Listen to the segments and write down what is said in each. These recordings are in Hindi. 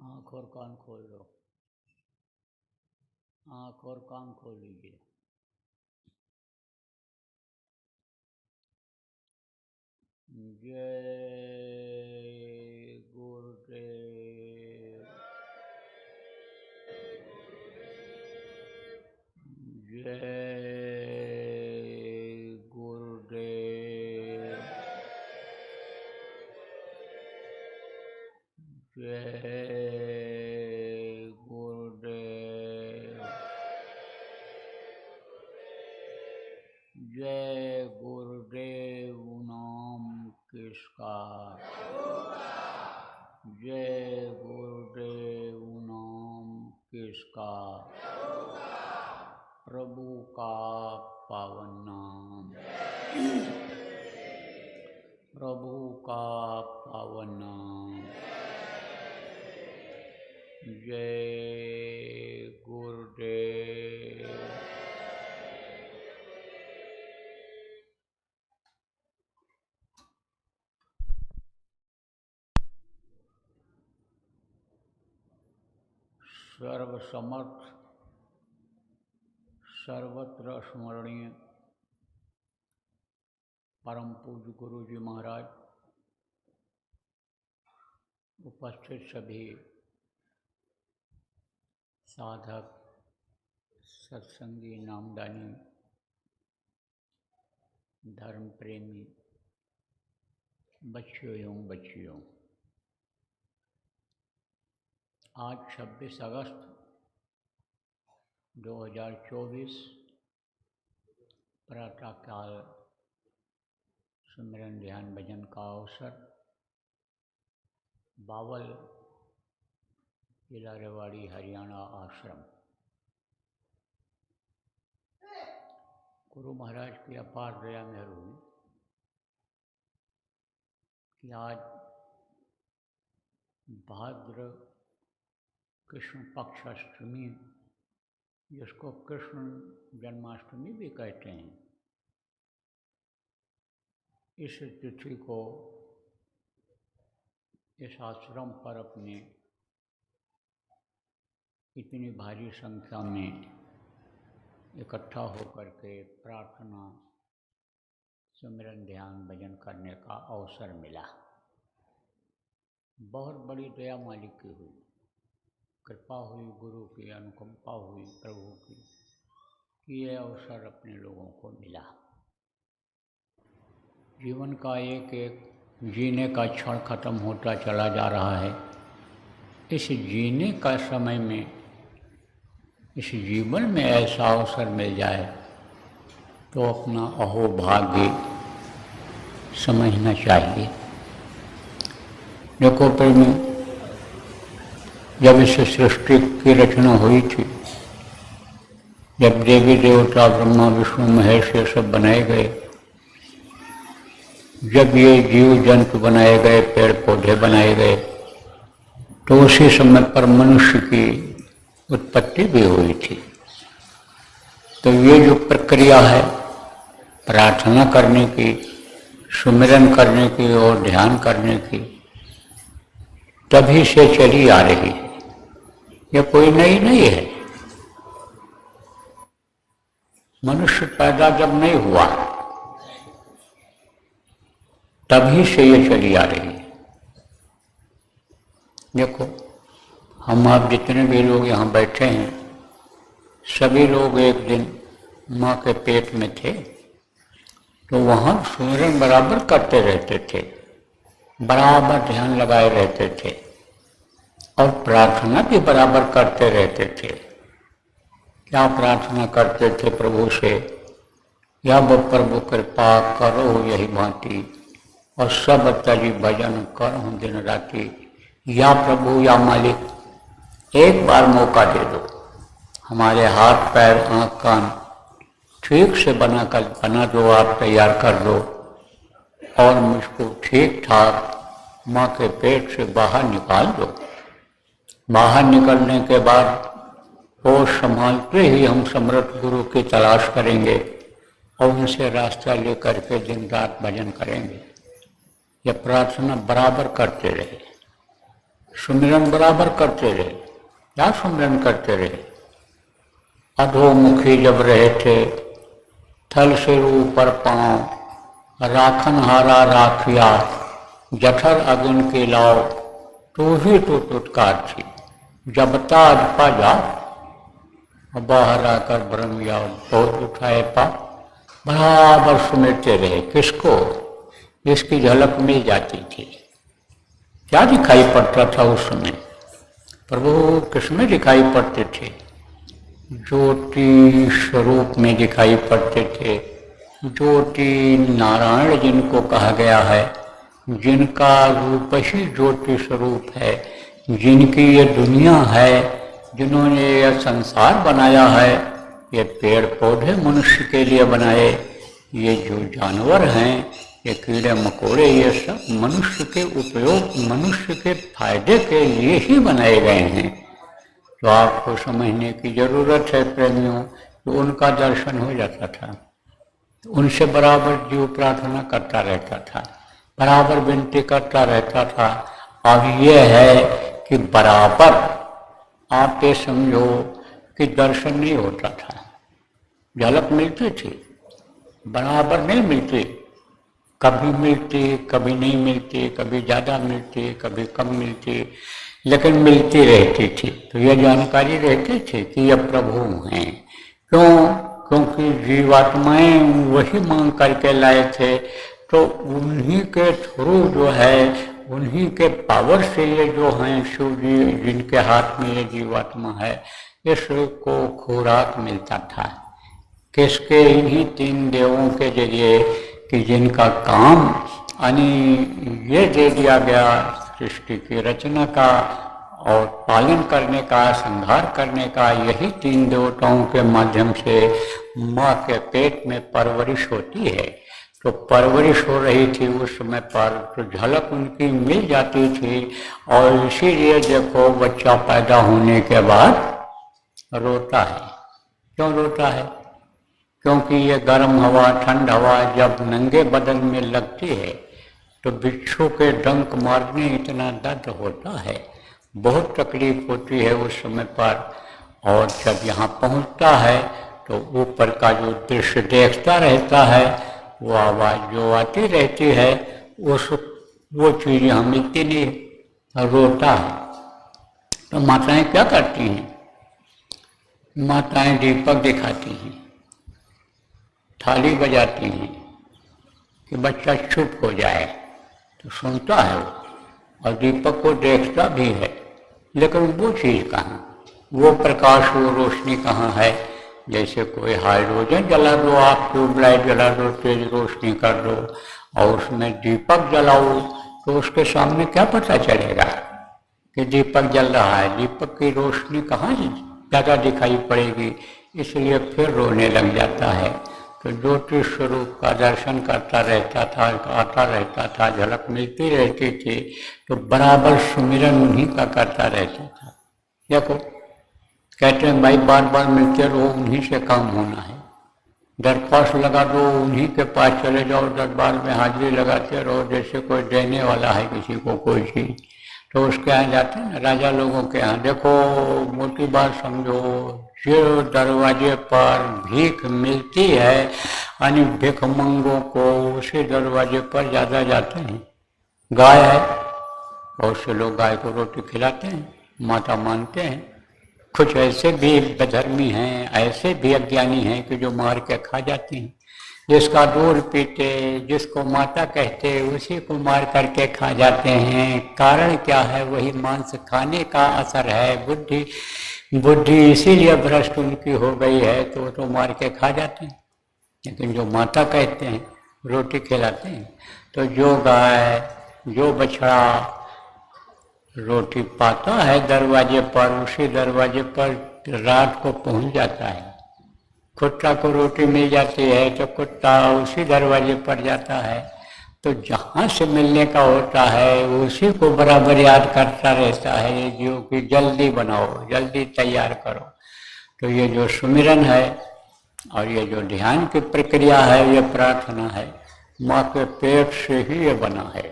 आँख और कान खोल लो। आँख और कान खोल लीजिए। जय गुरुदेव। जय गुरुदेव। जय गुरुदेव। जय गुरुदेव नाम किसका। जय गुरुदेव नाम किसका। प्रभु का पावन नाम। प्रभु का पावन नाम। जय गुरुदेव। सर्वसमर्थ सर्वत्र स्मरणीय परम पूज्य गुरु जी महाराज, उपस्थित सभी साधक, सत्संगी, नामदानी, धर्म प्रेमी बच्चों एवं बच्चियों, आज 26 अगस्त 2024 प्रातःकाल सुमिरन ध्यान भजन का अवसर बावल, जिला रेवाड़ी, हरियाणा आश्रम। गुरु महाराज की अपार दया मेहर हुई कि आज भाद्र कृष्ण पक्ष अष्टमी, जिसको कृष्ण जन्माष्टमी भी कहते हैं, इस तिथि को इस आश्रम पर अपने इतनी भारी संख्या में इकट्ठा होकर के प्रार्थना, सुमिरन, ध्यान, भजन करने का अवसर मिला। बहुत बड़ी दया मालिक की हुई, कृपा हुई, गुरु की अनुकंपा हुई, प्रभु की, कि यह अवसर अपने लोगों को मिला। जीवन का एक एक जीने का क्षण खत्म होता चला जा रहा है। इस जीने का समय में, इस जीवन में ऐसा अवसर मिल जाए तो अपना अहोभाग्य समझना चाहिए। देखो प्रेमी, जब इस सृष्टि की रचना हुई थी, जब देवी देवता ब्रह्मा विष्णु महेश ये सब बनाए गए, जब ये जीव जंतु बनाए गए, पेड़ पौधे बनाए गए, तो उसी समय पर मनुष्य की उत्पत्ति भी हुई थी। तो ये जो प्रक्रिया है प्रार्थना करने की, सुमिरन करने की और ध्यान करने की, तभी से चली आ रही है। यह कोई नई नहीं है। मनुष्य पैदा जब नहीं हुआ तभी से ये चली आ रही है। देखो, हम आप जितने भी लोग यहाँ बैठे हैं, सभी लोग एक दिन माँ के पेट में थे, तो वहाँ सुमिरन बराबर करते रहते थे, बराबर ध्यान लगाए रहते थे और प्रार्थना भी बराबर करते रहते थे। क्या प्रार्थना करते थे प्रभु से? या वो प्रभु कृपा करो यही भांति, और सब तजी भजन करो दिन राति। या प्रभु, या मालिक, एक बार मौका दे दो, हमारे हाथ पैर आँख कान ठीक से बना दो, आप तैयार कर दो, और मुझको ठीक ठाक माँ के पेट से बाहर निकाल दो। बाहर निकलने के बाद होश संभालते ही हम समर्थ गुरु की तलाश करेंगे और उनसे रास्ता लेकर के दिन रात भजन करेंगे। यह प्रार्थना बराबर करते रहे। सुमिरन बराबर करते रहे। क्या सुमिरन करते रहे? अधोमुखी जब रहे थे, थल से ऊपर पांव, राखन हारा राखिया, जठर अग्न के लाओ, तू ही तो तुटकार थी, जब ताज पा जाओ, बाहर आकर ब्रह्म जाओ, बहुत उठाए पा। बराबर सुमिरते रहे। किसको? इसकी झलक मिल जाती थी। क्या दिखाई पड़ता था उस समय? प्रभु किसमें दिखाई पड़ते थे? ज्योति स्वरूप में दिखाई पड़ते थे। ज्योति नारायण जिनको कहा गया है, जिनका रूप ही ज्योति स्वरूप है, जिनकी ये दुनिया है, जिन्होंने यह संसार बनाया है, ये पेड़ पौधे मनुष्य के लिए बनाए, ये जो जानवर हैं, ये कीड़े मकोड़े, ये सब मनुष्य के उपयोग, मनुष्य के फायदे के लिए ही बनाए गए हैं। तो आपको समझने की जरूरत है प्रेमियों, तो उनका दर्शन हो जाता था। तो उनसे बराबर जीव प्रार्थना करता रहता था, बराबर विनती करता रहता था। अब ये है कि बराबर आप ये समझो कि दर्शन नहीं होता था। झलक मिलती थी, बराबर नहीं मिलती, कभी मिलती कभी नहीं मिलती, कभी ज़्यादा मिलती कभी कम मिलती, लेकिन मिलती रहती थी। तो यह जानकारी रहती थी कि यह प्रभु हैं। क्यों? क्योंकि जीवात्माएं वही मांग करके लाए थे, तो उन्हीं के थ्रू जो है, उन्हीं के पावर से ये जो हैं शिव जी, जिनके हाथ में ये जीवात्मा है, इसको खुराक मिलता था। किसके? इन्हीं तीन देवों के जरिए, कि जिनका काम यानी ये दे दिया गया सृष्टि की रचना का और पालन करने का, संहार करने का, यही तीन देवताओं के माध्यम से माँ के पेट में परवरिश होती है। तो परवरिश हो रही थी उस समय पर, तो झलक उनकी मिल जाती थी। और इसीलिए देखो बच्चा पैदा होने के बाद रोता है। क्यों रोता है? क्योंकि ये गर्म हवा, ठंड हवा जब नंगे बदन में लगती है तो बिच्छू के डंक मारने इतना दर्द होता है, बहुत तकलीफ होती है उस समय पर। और जब यहाँ पहुँचता है तो ऊपर का जो दृश्य देखता रहता है, वो आवाज़ जो आती रहती है, वो चीज़ यहाँ मिलती नहीं, रोता है। तो माताएं क्या करती हैं? माताएं दीपक दिखाती हैं, थाली बजाती हैं कि बच्चा चुप हो जाए, तो सुनता है वो और दीपक को देखता भी है, लेकिन वो चीज़ कहाँ, वो प्रकाश, वो रोशनी कहाँ है? जैसे कोई हाइड्रोजन जला दो, आप ट्यूबलाइट जला दो, तेज रोशनी कर दो और उसमें दीपक जलाओ, तो उसके सामने क्या पता चलेगा कि दीपक जल रहा है? दीपक की रोशनी कहाँ ज़्यादा दिखाई पड़ेगी, इसलिए फिर रोने लग जाता है। तो ज्योति स्वरूप का दर्शन करता रहता था, आता रहता था, झलक मिलती रहती थी, तो बराबर सुमिरन उन्हीं का करता रहता था। देखो कहते हैं भाई बार बार मिलते रहो, उन्हीं से काम होना है। दरख्वास्त लगा दो, उन्हीं के पास चले जाओ, दरबार में हाजिरी लगाते रहो। जैसे कोई देने वाला है किसी को कोई चीज़, तो उसके यहाँ जाते हैं राजा लोगों के यहाँ। देखो मोटी बात समझो, जो दरवाजे पर भीख मिलती है यानी भिखमंगों को, उसी दरवाजे पर ज़्यादा जाते हैं। गाय है, बहुत से लोग गाय को रोटी खिलाते हैं, माता मानते हैं। कुछ ऐसे भी बेधर्मी हैं, ऐसे भी अज्ञानी हैं कि जो मार के खा जाते हैं। जिसका दूध पीते, जिसको माता कहते, उसी को मार करके खा जाते हैं। कारण क्या है? वही मांस खाने का असर है। बुद्धि इसीलिए भ्रष्ट उनकी हो गई है, तो मार के खा जाते हैं। लेकिन जो माता कहते हैं, रोटी खिलाते हैं। तो जो गाय, जो बछड़ा रोटी पाता है दरवाजे पर, उसी दरवाजे पर रात को पहुंच जाता है। कुत्ता को रोटी मिल जाती है तो कुत्ता उसी दरवाजे पर जाता है। तो जहाँ से मिलने का होता है उसी को बराबर याद करता रहता है, ये जीव की जल्दी बनाओ, जल्दी तैयार करो। तो ये जो सुमिरन है और ये जो ध्यान की प्रक्रिया है, ये प्रार्थना है, माँ के पेट से ही ये बना है,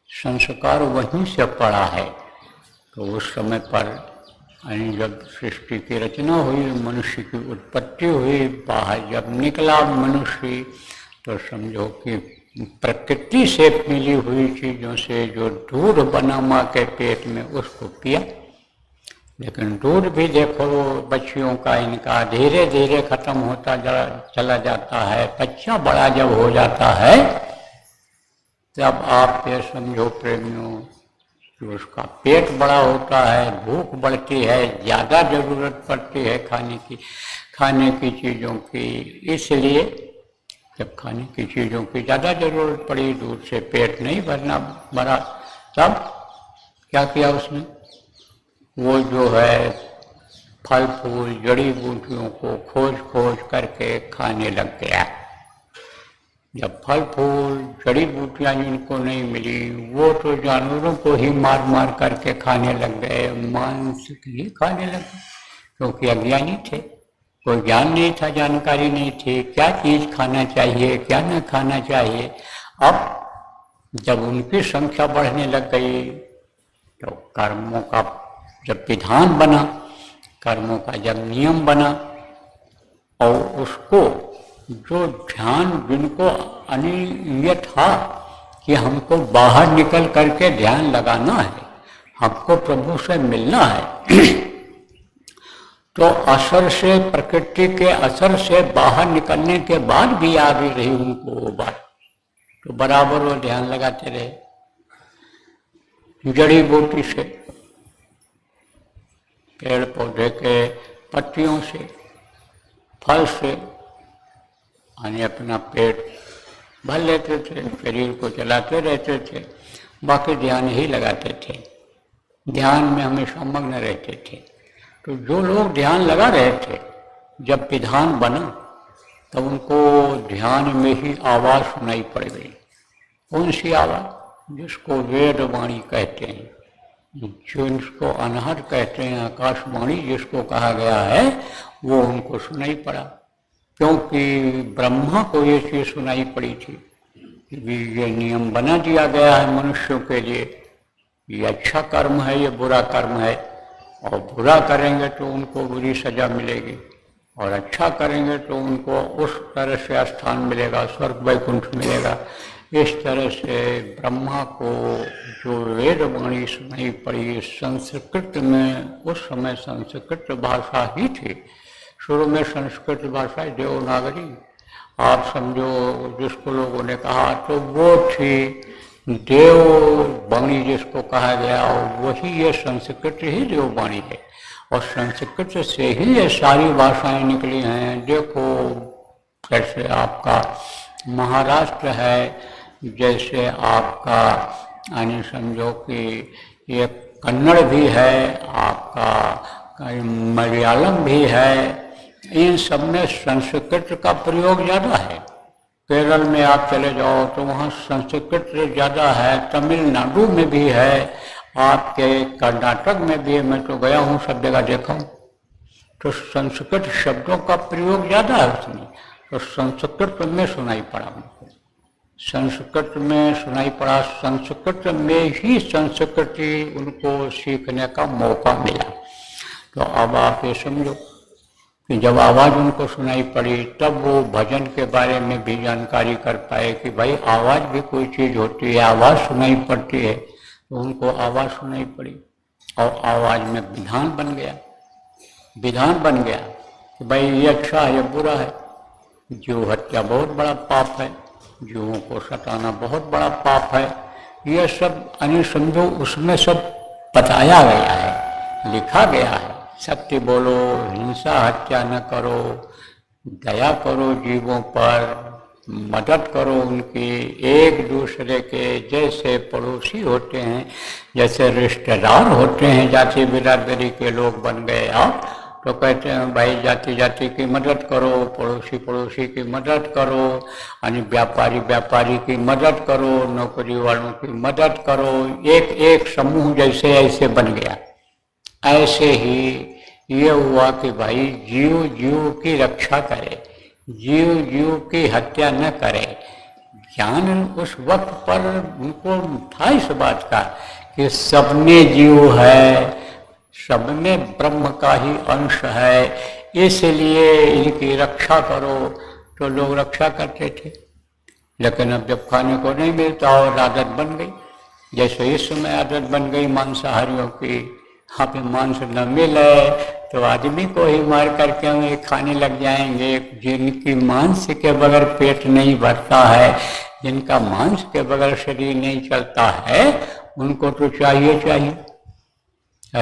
संस्कार वहीं से पड़ा है। तो उस समय पर यानी जब सृष्टि की रचना हुई, मनुष्य की उत्पत्ति हुई, बाहर जब निकला मनुष्य, तो समझो कि प्रकृति से मिली हुई चीज़ों से जो दूध बना माँ के पेट में उसको पिया। लेकिन दूध भी देखो बच्चियों का इनका धीरे धीरे खत्म होता चला जाता है। बच्चा बड़ा जब हो जाता है तब आप ये समझो प्रेमियों कि उसका पेट बड़ा होता है, भूख बढ़ती है, ज़्यादा ज़रूरत पड़ती है खाने की चीज़ों की। इसलिए जब खाने की चीज़ों की ज़्यादा ज़रूरत पड़ी, दूध से पेट नहीं भरा, तब क्या किया उसने, वो जो है फल फूल जड़ी बूटियों को खोज खोज करके खाने लग गया। जब फल फूल जड़ी बूटियाँ जिनको नहीं मिली, वो तो जानवरों को ही मार मार करके खाने लग गए, मांस ही खाने लग गए, क्योंकि अज्ञानी थे, कोई ज्ञान नहीं था, जानकारी नहीं थी क्या चीज़ खाना चाहिए क्या न खाना चाहिए। अब जब उनकी संख्या बढ़ने लग गई तो कर्मों का जब विधान बना, कर्मों का जब नियम बना, और उसको जो ध्यान जिनको अनिय था कि हमको बाहर निकल करके ध्यान लगाना है, हमको प्रभु से मिलना है, तो असर से, प्रकृति के असर से बाहर निकलने के बाद भी आ भी रही उनको वो बात, तो बराबर वो ध्यान लगाते रहे। जड़ी बूटी से, पेड़ पौधे के पत्तियों से, फल से, यानी अपना पेट भर लेते थे, शरीर को चलाते रहते थे, बाकी ध्यान ही लगाते थे, ध्यान में हमेशा मग्न रहते थे। तो जो लोग ध्यान लगा रहे थे, जब विधान बना तब उनको ध्यान में ही आवाज़ सुनाई पड़ गई। कौन सी आवाज़? जिसको वेद वाणी कहते हैं, जिसको अनहद कहते हैं, आकाशवाणी जिसको कहा गया है, वो उनको सुनाई पड़ा। क्योंकि ब्रह्मा को ये चीज़ सुनाई पड़ी थी कि ये नियम बना दिया गया है मनुष्यों के लिए, ये अच्छा कर्म है, ये बुरा कर्म है, और बुरा करेंगे तो उनको बुरी सजा मिलेगी, और अच्छा करेंगे तो उनको उस तरह से स्थान मिलेगा, स्वर्ग वैकुंठ मिलेगा। इस तरह से ब्रह्मा को जो वेद वाणी सुनाई पड़ी संस्कृत में, उस समय संस्कृत भाषा ही थी, शुरू में संस्कृत भाषा देवनागरी आप समझो, जिसको लोगों ने कहा तो वो थी देववाणी जिसको कहा गया, और वही ये संस्कृत ही देववाणी है, और संस्कृत से ही ये सारी भाषाएं निकली हैं। देखो जैसे आपका महाराष्ट्र है, जैसे आपका यानी समझो कि ये कन्नड़ भी है, आपका मलयालम भी है, इन सब में संस्कृत का प्रयोग ज़्यादा है। केरल में आप चले जाओ तो वहाँ संस्कृत ज़्यादा है, तमिलनाडु में भी है, आपके कर्नाटक में भी है, मैं तो गया हूँ सब जगह देखा हूँ, तो संस्कृत शब्दों का प्रयोग ज़्यादा है उसमें। तो संस्कृत में सुनाई पड़ा उनको, संस्कृत में सुनाई पड़ा, संस्कृत में ही संस्कृति उनको सीखने का मौका मिला। तो अब आप ये समझो कि जब आवाज़ उनको सुनाई पड़ी तब वो भजन के बारे में भी जानकारी कर पाए कि भाई आवाज़ भी कोई चीज़ होती है, आवाज़ सुनाई पड़ती है, तो उनको आवाज़ सुनाई पड़ी, और आवाज़ में विधान बन गया, विधान बन गया कि भाई ये अच्छा है, ये बुरा है, जीव हत्या बहुत बड़ा पाप है, जीवों को सताना बहुत बड़ा पाप है, ये सब यानी समझो उसमें सब बताया गया है, लिखा गया है। सत्य बोलो, हिंसा हत्या न करो, दया करो जीवों पर, मदद करो उनकी, एक दूसरे के जैसे पड़ोसी होते हैं, जैसे रिश्तेदार होते हैं, जाति बिरादरी के लोग बन गए आप, तो कहते हैं भाई जाति जाति की मदद करो, पड़ोसी पड़ोसी की मदद करो, यानी व्यापारी व्यापारी की मदद करो, नौकरी वालों की मदद करो, एक एक समूह जैसे ऐसे बन गया। ऐसे ही ये हुआ कि भाई जीव जीव की रक्षा करे, जीव जीव की हत्या न करे। ज्ञान उस वक्त पर उनको था इस बात का कि सब में जीव है, सब में ब्रह्म का ही अंश है, इसलिए इनकी रक्षा करो। तो लोग रक्षा करते थे, लेकिन अब जब खाने को नहीं मिलता और आदत बन गई, जैसे इस समय आदत बन गई मांसाहारियों की, यहाँ पे मांस न मिले तो आदमी को ही मार करके वे खाने लग जाएंगे। जिनकी मांस के बगैर पेट नहीं भरता है, जिनका मांस के बगैर शरीर नहीं चलता है, उनको तो चाहिए चाहिए।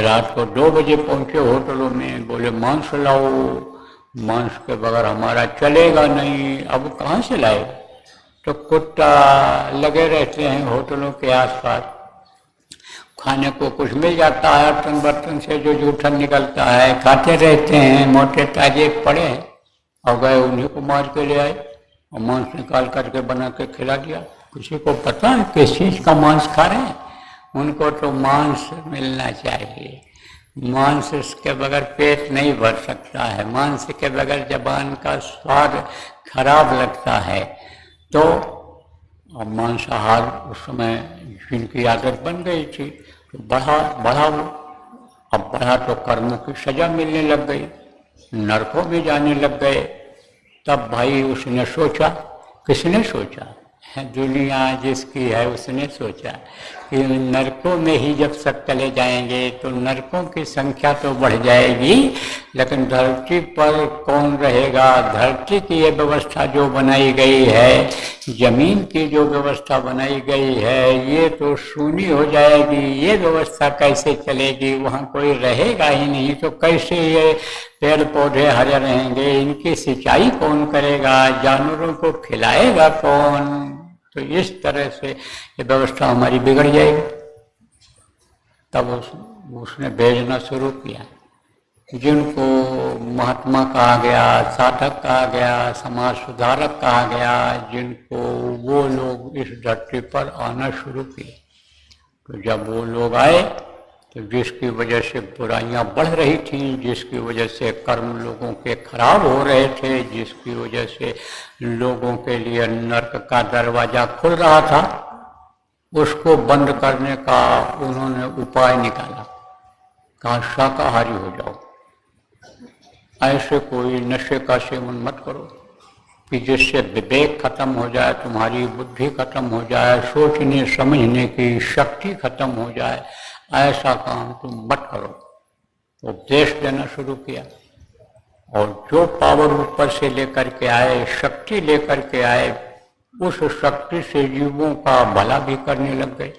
रात को 2 बजे पहुंचे होटलों में, बोले मांस लाओ, मांस के बगैर हमारा चलेगा नहीं। अब कहाँ से लाए? तो कुत्ता लगे रहते हैं होटलों के आसपास, खाने को कुछ मिल जाता है, बर्तन बर्तन से जो जूठन निकलता है खाते रहते हैं। मोटे ताजे पड़े हैं और गए उन्हीं को मार के ले आए और मांस निकाल करके बना के खिला दिया। किसी को पता है किस चीज का मांस खा रहे हैं? उनको तो मांस मिलना चाहिए। मांस के बगैर पेट नहीं भर सकता है, मांस के बगैर जबान का स्वाद खराब लगता है। तो अब मांसाहार उस समय जिनकी आदत बन गई थी तो बढ़ा वो, अब बढ़ा तो कर्मों की सजा मिलने लग गई, नरकों में जाने लग गए। तब भाई उसने सोचा, किसने सोचा? दुनिया जिसकी है उसने सोचा कि नरकों में ही जब सब चले जाएंगे तो नरकों की संख्या तो बढ़ जाएगी, लेकिन धरती पर कौन रहेगा? धरती की ये व्यवस्था जो बनाई गई है, जमीन की जो व्यवस्था बनाई गई है, ये तो शून्य हो जाएगी। ये व्यवस्था कैसे चलेगी? वहाँ कोई रहेगा ही नहीं, तो कैसे ये पेड़ पौधे हरे रहेंगे? इनकी सिंचाई कौन करेगा? जानवरों को खिलाएगा कौन? तो इस तरह से ये व्यवस्था हमारी बिगड़ जाएगी। तब उसने भेजना शुरू किया, जिनको महात्मा कहा गया, साधक कहा गया, समाज सुधारक कहा गया, जिनको वो लोग इस धरती पर आना शुरू किए। तो जब वो लोग आए तो जिसकी वजह से बुराइयां बढ़ रही थीं, जिसकी वजह से कर्म लोगों के खराब हो रहे थे, जिसकी वजह से लोगों के लिए नरक का दरवाजा खुल रहा था, उसको बंद करने का उन्होंने उपाय निकाला। कहा शाकाहारी हो जाओ, ऐसे कोई नशे का सेवन मत करो कि जिससे विवेक खत्म हो जाए, तुम्हारी बुद्धि खत्म हो जाए, सोचने समझने की शक्ति खत्म हो जाए, ऐसा काम तुम मत करो। तो उपदेश देना शुरू किया और जो पावर ऊपर से लेकर के आए, शक्ति लेकर के आए, उस शक्ति से जीवों का भला भी करने लग गए।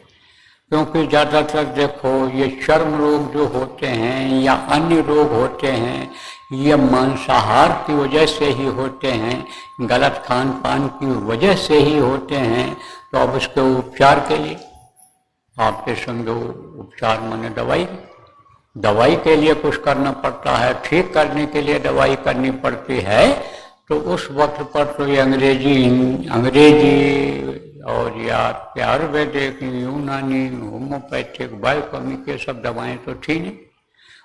क्योंकि ज़्यादातर देखो ये चर्म रोग जो होते हैं या अन्य रोग होते हैं, ये मांसाहार की वजह से ही होते हैं, गलत खान पान की वजह से ही होते हैं। तो अब उसके उपचार के लिए आपके समझो, उपचार माने दवाई, दवाई के लिए कुछ करना पड़ता है, ठीक करने के लिए दवाई करनी पड़ती है। तो उस वक्त पर तो ये अंग्रेजी और या आयुर्वेदिक, यूनानी, होम्योपैथिक, बायोकेमिक, ये सब दवाएं तो थी नहीं।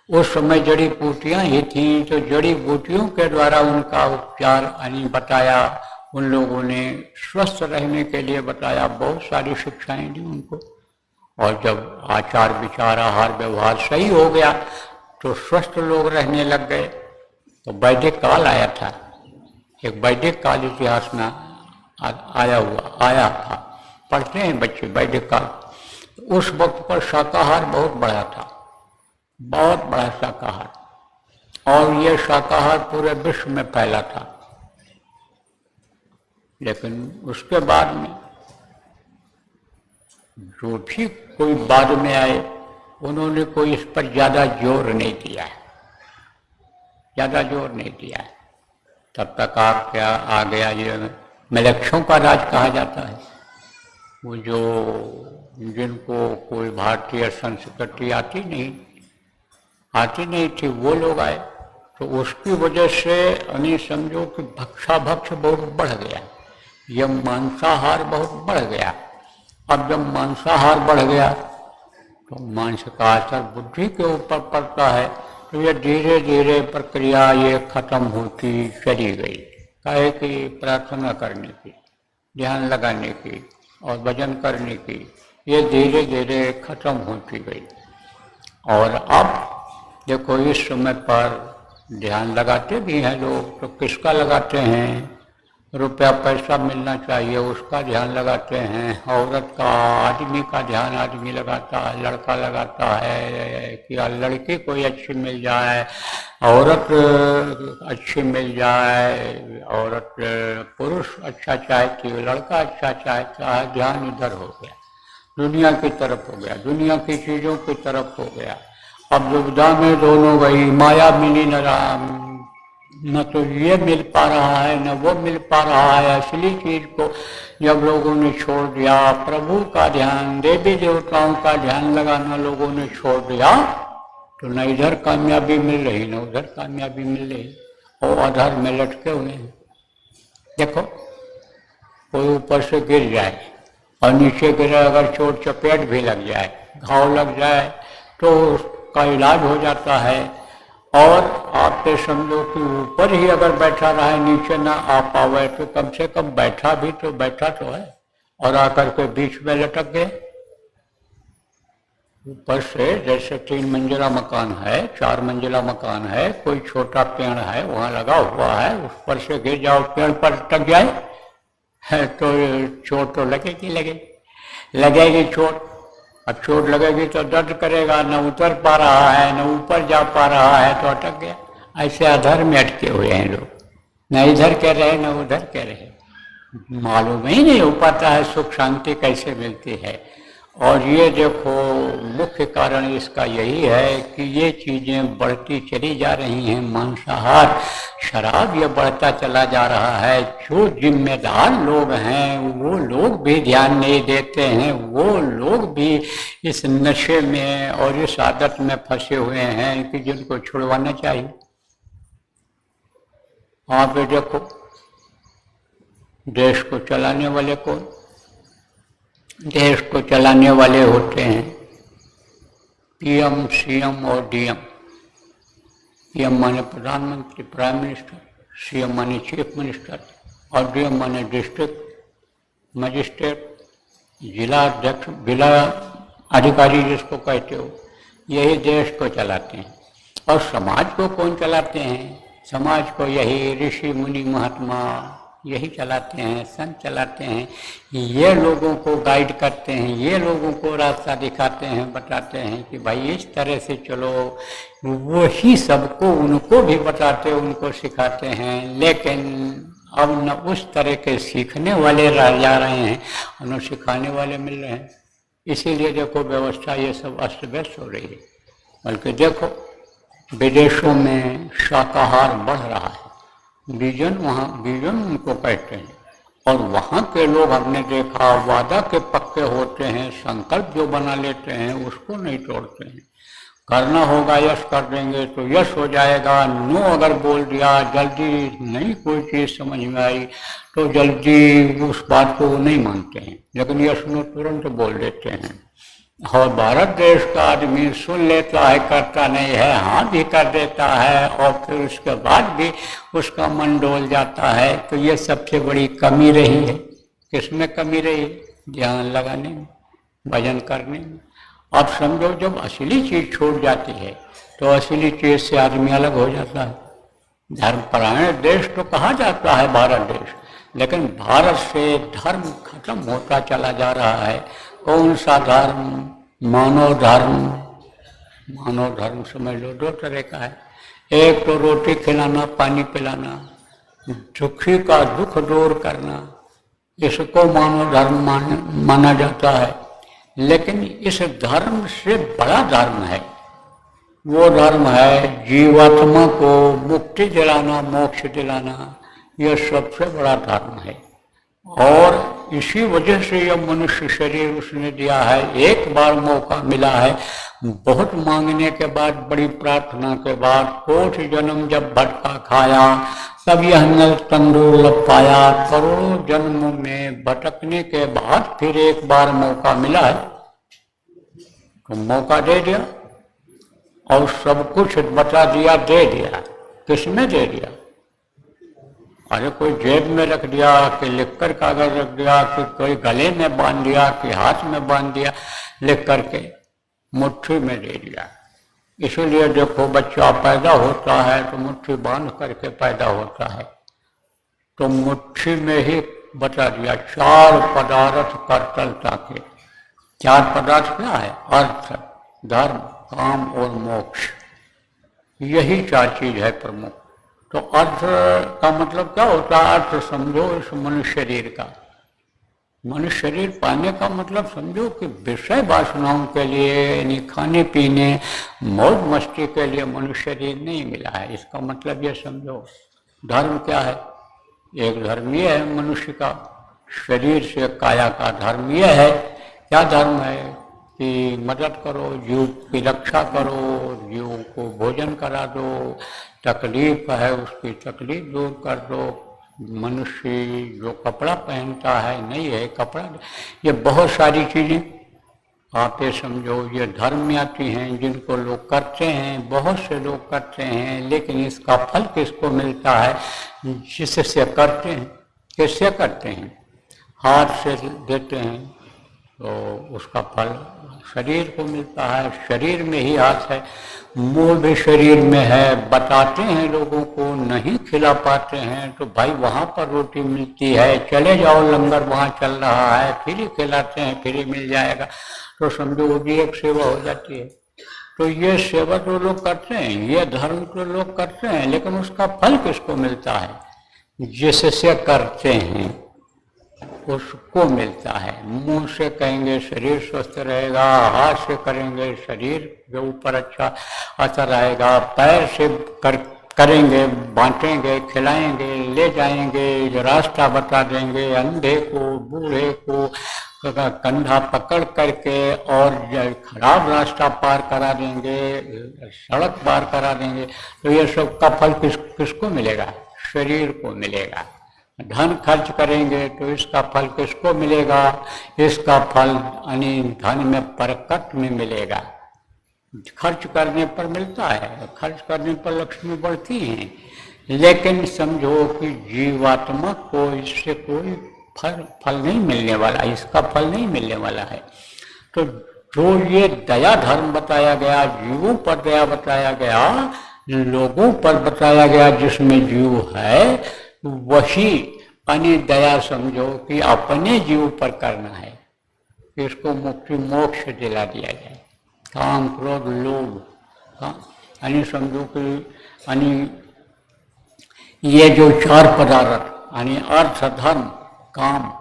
उस समय जड़ी बूटियां ही थीं, तो जड़ी बूटियों के द्वारा उनका उपचार बताया। उन लोगों ने स्वस्थ रहने के लिए बताया, बहुत सारी शिक्षाएं दी उनको। और जब आचार विचार आहार व्यवहार सही हो गया तो स्वस्थ लोग रहने लग गए। तो वैदिक काल आया था, एक वैदिक काल इतिहास में आया था, पढ़ते हैं बच्चे वैदिक काल। उस वक्त पर शाकाहार बहुत बड़ा था, बहुत बड़ा शाकाहार, और ये शाकाहार पूरे विश्व में फैला था। लेकिन उसके बाद में जो भी कोई बाद में आए, उन्होंने कोई इस पर ज्यादा जोर नहीं दिया, ज्यादा जोर नहीं दिया। तब तक आप क्या आ गया ये मिलेच्छों का राज कहा जाता है। वो जो जिनको कोई भारतीय संस्कृति आती नहीं थी, वो लोग आए। तो उसकी वजह से यानी समझो कि भक्षाभक्ष बहुत बढ़ गया, यह मांसाहार बहुत बढ़ गया। अब जब मांसाहार बढ़ गया तो मांस का असर बुद्धि के ऊपर पड़ता है। तो ये धीरे धीरे प्रक्रिया ये खत्म होती चली गई। काहे की प्रार्थना करने की, ध्यान लगाने की और भजन करने की, ये धीरे धीरे खत्म होती गई। और अब देखो इस समय पर ध्यान लगाते भी हैं लोग, तो किसका लगाते हैं? रुपया पैसा मिलना चाहिए उसका ध्यान लगाते हैं, औरत का, आदमी का ध्यान आदमी लगाता है, लड़का लगाता है कि लड़की कोई अच्छी मिल जाए, औरत अच्छी मिल जाए, औरत पुरुष अच्छा चाहती है, लड़का अच्छा चाहता है, ध्यान इधर हो गया, दुनिया की तरफ हो गया, दुनिया की चीजों की तरफ हो गया। अब दुविधा में दोनों गई, माया मिली न राम, न तो ये मिल पा रहा है न वो मिल पा रहा है। असली चीज को जब लोगों ने छोड़ दिया, प्रभु का ध्यान, देवी देवताओं का ध्यान लगाना लोगों ने छोड़ दिया, तो न इधर कामयाबी मिल रही न उधर कामयाबी मिल रही, और आधार में लटके हुए हैं। देखो कोई ऊपर से गिर जाए और नीचे गिरे, अगर चोट चपेट भी लग जाए, घाव लग जाए, तो उसका इलाज हो जाता है। और आप ये समझो कि ऊपर ही अगर बैठा रहा है, नीचे ना आ पावे, तो कम से कम बैठा भी तो बैठा तो है, और आकर के बीच में लटक गए। ऊपर से जैसे 3 मंजिला मकान है, 4 मंजिला मकान है, कोई छोटा पेड़ है वहां लगा हुआ है, उस पर से गिर जाओ, पेड़ पर लटक जाए है तो चोट तो लगेगी लगेगी चोट। अब चोट लगेगी तो दर्द करेगा, न उतर पा रहा है न ऊपर जा पा रहा है, तो अटक गया। ऐसे अधर में अटके हुए हैं लोग, न इधर कह रहे न उधर कह रहे, मालूम ही नहीं हो पाता है सुख शांति कैसे मिलती है। और ये देखो मुख्य कारण इसका यही है कि ये चीजें बढ़ती चली जा रही हैं। मांसाहार, शराब ये बढ़ता चला जा रहा है। जो जिम्मेदार लोग हैं वो लोग भी ध्यान नहीं देते हैं, वो लोग भी इस नशे में और इस आदत में फंसे हुए हैं कि जिनको छुड़वाना चाहिए। आप देखो देश को चलाने वाले कौन? देश को चलाने वाले होते हैं पीएम, सीएम और डीएम। पीएम माने प्रधानमंत्री, प्राइम मिनिस्टर, सीएम माने चीफ मिनिस्टर, और डीएम माने डिस्ट्रिक्ट मजिस्ट्रेट, जिला अध्यक्ष, जिला अधिकारी जिसको कहते हो। यही देश को चलाते हैं। और समाज को कौन चलाते हैं? समाज को यही ऋषि मुनि महात्मा यही चलाते हैं, संत चलाते हैं। ये लोगों को गाइड करते हैं, ये लोगों को रास्ता दिखाते हैं, बताते हैं कि भाई इस तरह से चलो। वो ही सबको उनको भी बताते, उनको सिखाते हैं। लेकिन अब न उस तरह के सीखने वाले रह जा रहे हैं और न सिखाने वाले मिल रहे हैं। इसीलिए देखो व्यवस्था ये सब अस्त व्यस्त हो रही है। बल्कि देखो विदेशों में शाकाहार बढ़ रहा है, विजन, वहाँ विजन उनको कहते हैं। और वहाँ के लोग हमने देखा वादा के पक्के होते हैं, संकल्प जो बना लेते हैं उसको नहीं तोड़ते हैं। करना होगा यश कर देंगे तो यश हो जाएगा, नो अगर बोल दिया, जल्दी नहीं कोई चीज़ समझ में आई तो जल्दी उस बात को नहीं मानते हैं, लेकिन यश नो तुरंत बोल देते हैं। और भारत देश का आदमी सुन लेता है, करता नहीं है, हाँ भी कर देता है, और फिर उसके बाद भी उसका मन डोल जाता है। तो ये सबसे बड़ी कमी रही है। किसमें कमी रही? ध्यान लगाने में, भजन करने में। अब समझो जब असली चीज छूट जाती है तो असली चीज से आदमी अलग हो जाता है। धर्मपरायण देश तो कहा जाता है भारत देश, लेकिन भारत से धर्म खत्म होता चला जा रहा है। कौन सा धर्म? मानव धर्म। मानव धर्म समझ लो 2 तरह का है। एक तो रोटी खिलाना, पानी पिलाना, दुखी का दुख दूर करना, इसको मानव धर्म माना जाता है। लेकिन इस धर्म से बड़ा धर्म है, वो धर्म है जीवात्मा को मुक्ति दिलाना, मोक्ष दिलाना। यह सबसे बड़ा धर्म है। और इसी वजह से यह मनुष्य शरीर उसने दिया है। एक बार मौका मिला है, बहुत मांगने के बाद, बड़ी प्रार्थना के बाद, कोटि जन्म जब भटका खाया तब यह नल तंदूर लग पाया। करोड़ों जन्म में भटकने के बाद फिर एक बार मौका मिला है, तो मौका दे दिया और सब कुछ बता दिया, दे दिया। किसने दे दिया? अरे कोई जेब में रख दिया कि लिख कर कागज रख दिया कि कोई गले में बांध दिया कि हाथ में बांध दिया, लिख करके मुट्ठी में दे दिया। इसीलिए देखो बच्चा पैदा होता है तो मुट्ठी बांध करके पैदा होता है, तो मुट्ठी में ही बता दिया 4 पदार्थ कर्तलता के। 4 पदार्थ क्या है? अर्थ, धर्म, काम और मोक्ष। यही 4 चीज है प्रमुख। तो अर्थ का मतलब क्या होता है? अर्थ समझो इस मनुष्य शरीर का। मनुष्य शरीर पाने का मतलब समझो कि विषय वासनाओं के लिए, यानी खाने पीने मौज मस्ती के लिए मनुष्य शरीर नहीं मिला है, इसका मतलब ये समझो। धर्म क्या है? एक धर्म ये है मनुष्य का, शरीर से काया का धर्म ये है। क्या धर्म है? कि मदद करो, जीव की रक्षा करो, जीव को भोजन करा दो, तकलीफ है उसकी तकलीफ दूर कर दो। मनुष्य जो कपड़ा पहनता है, नहीं है कपड़ा, ये बहुत सारी चीज़ें आप ये समझो ये धर्म में आती हैं, जिनको लोग करते हैं, बहुत से लोग करते हैं, लेकिन इसका फल किसको मिलता है? जिससे करते हैं। किससे करते हैं? हाथ से देते हैं तो उसका फल शरीर को मिलता है, शरीर में ही हाथ है, मुंह भी शरीर में है। बताते हैं लोगों को, नहीं खिला पाते हैं तो भाई वहाँ पर रोटी मिलती है, चले जाओ लंगर वहाँ चल रहा है, फिर ही खिलाते हैं, फिर ही मिल जाएगा, तो समझो वो भी एक सेवा हो जाती है। तो ये सेवा तो लोग करते हैं, ये धर्म तो लोग करते हैं, लेकिन उसका फल किसको मिलता है? जिससे करते हैं उसको मिलता है। मुंह से कहेंगे शरीर स्वस्थ रहेगा, हाथ से करेंगे शरीर के ऊपर अच्छा असर आएगा, पैर से करेंगे, बांटेंगे, खिलाएंगे, ले जाएंगे, रास्ता बता देंगे, अंधे को, बूढ़े को कंधा पकड़ करके और खराब रास्ता पार करा देंगे, सड़क पार करा देंगे। तो ये सब का फल किसको मिलेगा? शरीर को मिलेगा। धन खर्च करेंगे तो इसका फल किसको मिलेगा? इसका फल यानी धन में बरकत में मिलेगा। खर्च करने पर मिलता है, खर्च करने पर लक्ष्मी बढ़ती है, लेकिन समझो कि जीवात्मा को इससे कोई फल नहीं मिलने वाला, इसका फल नहीं मिलने वाला है। तो जो ये दया धर्म बताया गया, जीवों पर दया बताया गया, लोगों पर बताया गया, जिसमें जीव है वही यानी दया समझो कि अपने जीव पर करना है, इसको मुक्ति मोक्ष दिला दिया जाए। काम क्रोध लोभ यानी समझो कि यानी ये जो 4 पदार्थ यानी अर्थ, धर्म, काम,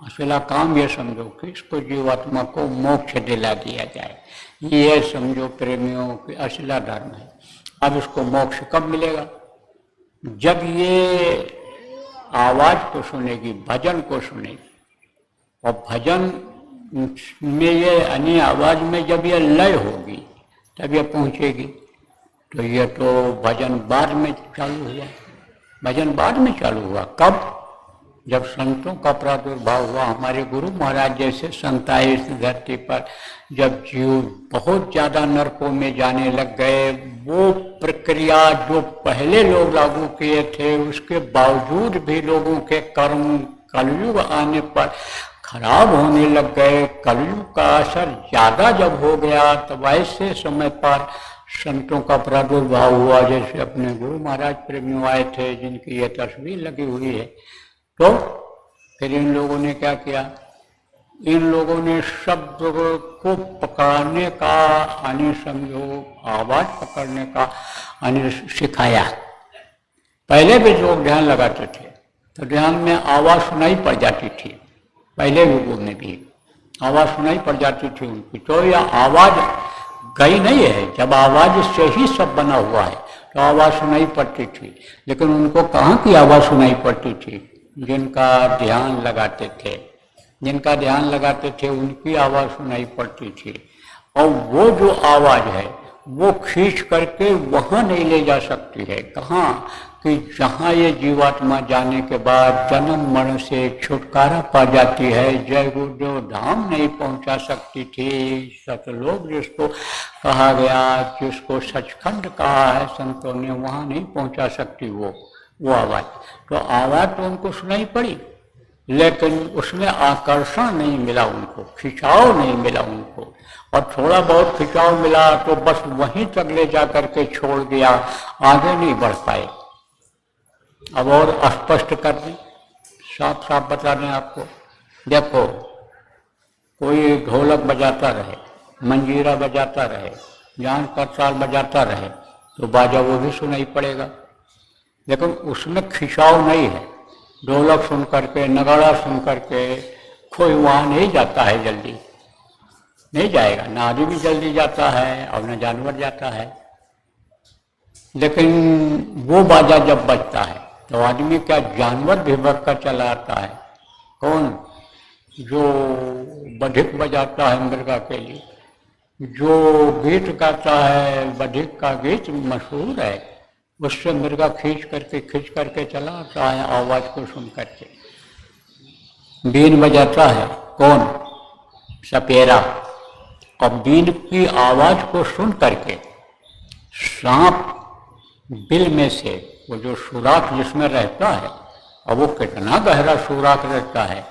असला काम, ये समझो कि इसको जीवात्मा को मोक्ष दिला दिया जाए, ये समझो प्रेमियों की असला धर्म है। अब इसको मोक्ष कब मिलेगा? जब ये आवाज को सुनेगी, भजन को सुनेगी, और भजन में ये यानी आवाज में जब ये लय होगी तब ये पहुंचेगी। तो ये तो भजन बाद में चालू हुआ, भजन बाद में चालू हुआ। कब? जब संतों का प्रादुर्भाव हुआ, हमारे गुरु महाराज जैसे संत आए इस धरती पर, जब जीव बहुत ज्यादा नरकों में जाने लग गए, वो प्रक्रिया जो पहले लोग लागू किए थे उसके बावजूद भी लोगों के कर्म कलयुग आने पर खराब होने लग गए। कलयुग का असर ज्यादा जब हो गया तब ऐसे समय पर संतों का प्रादुर्भाव हुआ। जैसे अपने गुरु महाराज प्रेमियों आए थे जिनकी ये तस्वीर लगी हुई है, तो फिर इन लोगों ने क्या किया? इन लोगों ने शब्द को पकड़ने का यानी समझो आवाज पकड़ने का यानी सिखाया। पहले भी लोग ध्यान लगाते थे तो ध्यान में आवाज सुनाई पड़ जाती थी, पहले युगों में भी आवाज सुनाई पड़ जाती थी उनकी। तो यह आवाज गई नहीं है, जब आवाज से ही सब बना हुआ है तो आवाज सुनाई पड़ती थी। लेकिन उनको कहाँ की आवाज सुनाई पड़ती थी? जिनका ध्यान लगाते थे, जिनका ध्यान लगाते थे उनकी आवाज सुनाई पड़ती थी। और वो जो आवाज है वो खींच करके वहां नहीं ले जा सकती है। कहाँ? कि जहाँ ये जीवात्मा जाने के बाद जन्म मरण से छुटकारा पा जाती है। जय गुरुदेव धाम नहीं पहुंचा सकती थी, सतलोक जिसको कहा गया, जिसको सचखंड कहा है संतों ने, वहां नहीं पहुंचा सकती वो। वो आवाज। तो आवाज तो उनको सुनाई पड़ी, लेकिन उसमें आकर्षण नहीं मिला उनको, खिंचाव नहीं मिला उनको। और थोड़ा बहुत खिंचाव मिला तो बस वहीं तक ले जा करके छोड़ दिया, आगे नहीं बढ़ पाए। अब और स्पष्ट कर दें, साफ साफ बता दें आपको। देखो, कोई ढोलक बजाता रहे, मंजीरा बजाता रहे, जान करताल बजाता रहे, तो बाजा वो भी सुनाई पड़ेगा, लेकिन उसमें खिंचाव नहीं है। ढोलक सुन करके, नगाड़ा सुन करके कोई वहाँ नहीं जाता है, जल्दी नहीं जाएगा, ना आदमी जल्दी जाता है और न जानवर जाता है। लेकिन वो बाजा जब बजता है तो आदमी क्या, जानवर भी बढ़ कर चला आता है। कौन? जो बधिक बजाता है मृगा के लिए, जो गीत गाता है, बधिक का गीत मशहूर है, उससे मृगा खींच करके चला आता है आवाज को सुन करके। बीन बजाता है कौन? सपेरा। और बीन की आवाज को सुन करके सांप बिल में से वो जो सुराख जिसमें रहता है, और वो कितना गहरा सुराख रहता है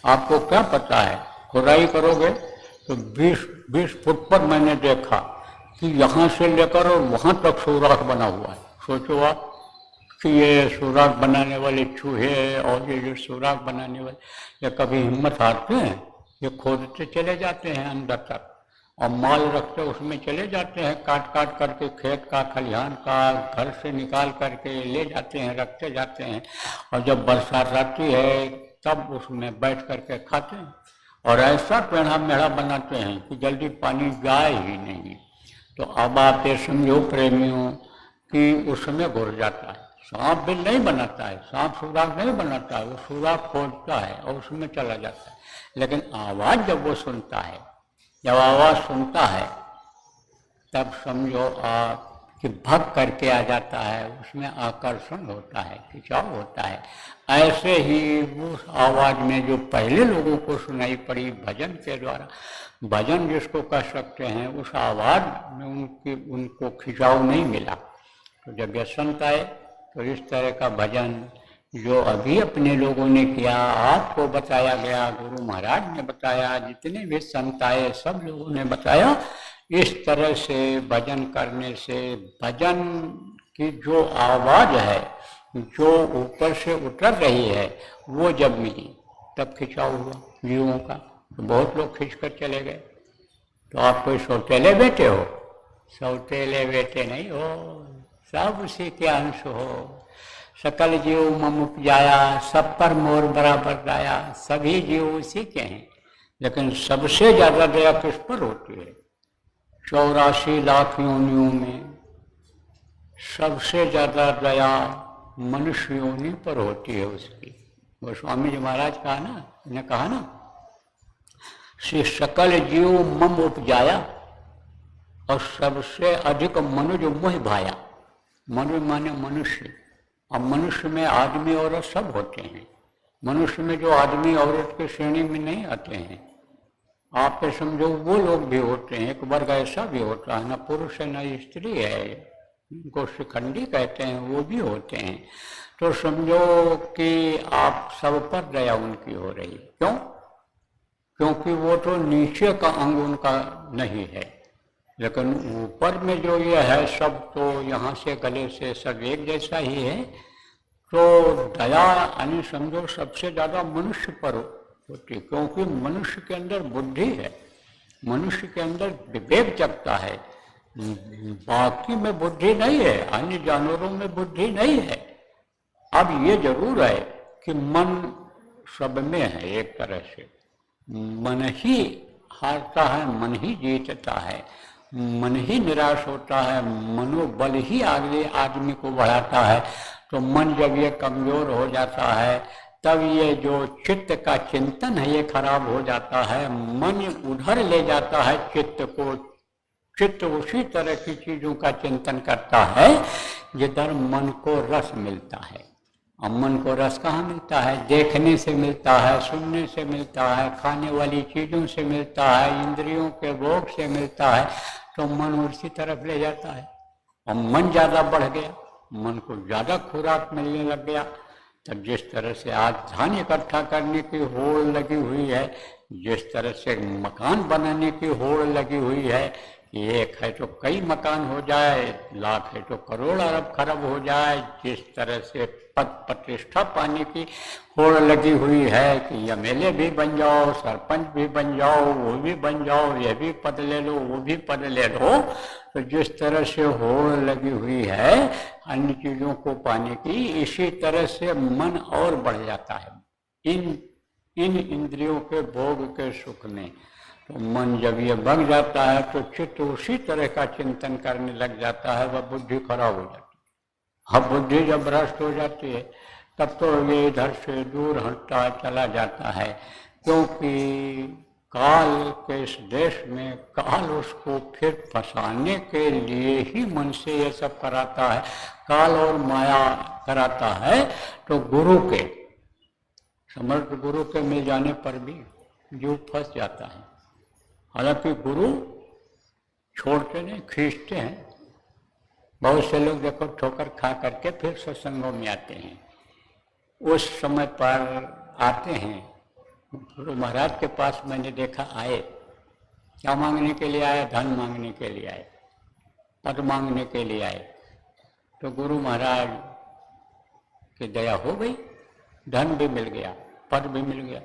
आपको क्या पता है? खुदाई करोगे तो 20 फुट पर मैंने देखा कि यहाँ से लेकर और वहाँ तक सुराख बना हुआ है। सोचो आप कि ये सुराख बनाने वाले चूहे और ये जो सुराख बनाने वाले, ये कभी हिम्मत हारते हैं? ये खोदते चले जाते हैं अंदर तक और माल रखते उसमें चले जाते हैं, काट काट करके खेत का, खलिहान का, घर से निकाल करके ले जाते हैं, रखते जाते हैं, और जब बरसात आती है तब उसमें बैठ करके खाते हैं। और ऐसा पेड़ा मेढ़ा बनाते हैं कि जल्दी पानी जाए ही नहीं। तो अब आप ये समझो प्रेमियों कि उसमें घुर जाता है। सांप भी नहीं बनाता है, सांप सुराख नहीं बनाता है, वो सुराख खोजता है और उसमें चला जाता है। लेकिन आवाज जब वो सुनता है, जब आवाज सुनता है तब समझो आप कि भग करके आ जाता है, उसमें आकर्षण होता है, खिंचाव होता है। ऐसे ही उस आवाज में जो पहले लोगों को सुनाई पड़ी भजन के द्वारा, भजन जिसको कह सकते हैं, उस आवाज में उनको खिंचाव नहीं मिला। तो जब ये संत आए तो इस तरह का भजन जो अभी अपने लोगों ने किया, आपको बताया गया, गुरु महाराज ने बताया, जितने भी संत आए सब लोगों ने बताया, इस तरह से भजन करने से भजन की जो आवाज है, जो ऊपर से उतर रही है, वो जब मिली तब खिंचाव हुआ जीवों का। तो बहुत लोग खींच कर चले गए। तो आप कोई सौतेले बेटे हो? सौतेले बेटे नहीं हो, सब उसी के अंश हो। सकल जीव मम उपजाया, सब पर मोर बराबर दाया। सभी जीव उसी के हैं, लेकिन सबसे ज्यादा दया किस पर होती है? 84 लाख योनियों में सबसे ज्यादा दया मनुष्य योनि पर होती है उसकी। वो स्वामी जी महाराज ने कहा ना, श्री सकल जीव मम उपजाया और सबसे अधिक मनुज मोह भाया। मनुज माने मनुष्य। अब मनुष्य में आदमी औरत सब होते हैं। मनुष्य में जो आदमी औरत की श्रेणी में नहीं आते हैं, आप पे समझो वो लोग भी होते हैं। एक वर्ग ऐसा भी होता है, न पुरुष है न स्त्री है, उनको शिखंडी कहते हैं, वो भी होते हैं। तो समझो कि आप सब पर दया उनकी हो रही है। क्यों? क्योंकि वो तो नीचे का अंग उनका नहीं है, लेकिन ऊपर में जो ये है सब तो यहाँ से गले से सब एक जैसा ही है। तो दया यानी समझो सबसे ज्यादा मनुष्य पर होती, क्योंकि मनुष्य के अंदर बुद्धि है, मनुष्य के अंदर विवेक जगता है। बाकी में बुद्धि नहीं है, अन्य जानवरों में बुद्धि नहीं है। अब ये जरूर है कि मन सब में है, एक तरह से मन ही हारता है, मन ही जीतता है, मन ही निराश होता है, मनोबल ही आगे आदमी को बढ़ाता है। तो मन जब ये कमजोर हो जाता है तब ये जो चित्त का चिंतन है ये खराब हो जाता है, मन उधर ले जाता है चित्त को। चित्त उसी तरह की चीजों का चिंतन करता है जिधर मन को रस मिलता है। अब मन को रस कहाँ मिलता है? देखने से मिलता है, सुनने से मिलता है, खाने वाली चीजों से मिलता है, इंद्रियों के भोग से मिलता है। तो मन उसी तरफ ले जाता है और मन ज्यादा बढ़ गया मन को ज़्यादा खुराक मिलने लग गया। तब जिस तरह से आज धन इकट्ठा करने की होड़ लगी हुई है, जिस तरह से मकान बनाने की होड़ लगी हुई है कि एक है तो कई मकान हो जाए, लाख है तो करोड़ अरब खरब हो जाए, जिस तरह से पद प्रतिष्ठा पाने की होड़ लगी हुई है कि एमएलए भी बन जाओ, सरपंच भी बन जाओ, वो भी बन जाओ, ये भी पद ले लो, वो भी पद ले लो, तो जिस तरह से होड़ लगी हुई है अन्य चीजों को पाने की, इसी तरह से मन और बढ़ जाता है इन इंद्रियों के भोग के सुख में। तो मन जब ये बढ़ जाता है तो चित्त उसी तरह का चिंतन करने लग जाता है, वह बुद्धि खराब हो जाती है। अब बुद्धि जब भ्रष्ट हो जाती है तब तो ये इधर से दूर हटता चला जाता है, क्योंकि काल के इस देश में काल उसको फिर फंसाने के लिए ही मन से ये सब कराता है, काल और माया कराता है। तो गुरु के समर्थ गुरु के मिल जाने पर भी जीव फंस जाता है। हालांकि गुरु छोड़ते नहीं, खींचते हैं। बहुत से लोग देखो ठोकर खा करके फिर सत्संगों में आते हैं। उस समय पर आते हैं, गुरु महाराज के पास मैंने देखा आए, क्या मांगने के लिए आए? धन मांगने के लिए आए, पद मांगने के लिए आए। तो गुरु महाराज की दया हो गई, धन भी मिल गया, पद भी मिल गया।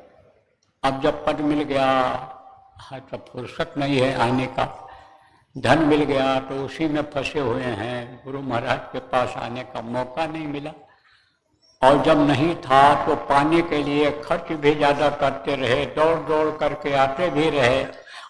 अब जब पद मिल गया तो फुर्सत नहीं है आने का, धन मिल गया तो उसी में फंसे हुए हैं, गुरु महाराज के पास आने का मौका नहीं मिला। और जब नहीं था तो पाने के लिए खर्च भी ज़्यादा करते रहे, दौड़ दौड़ करके आते भी रहे।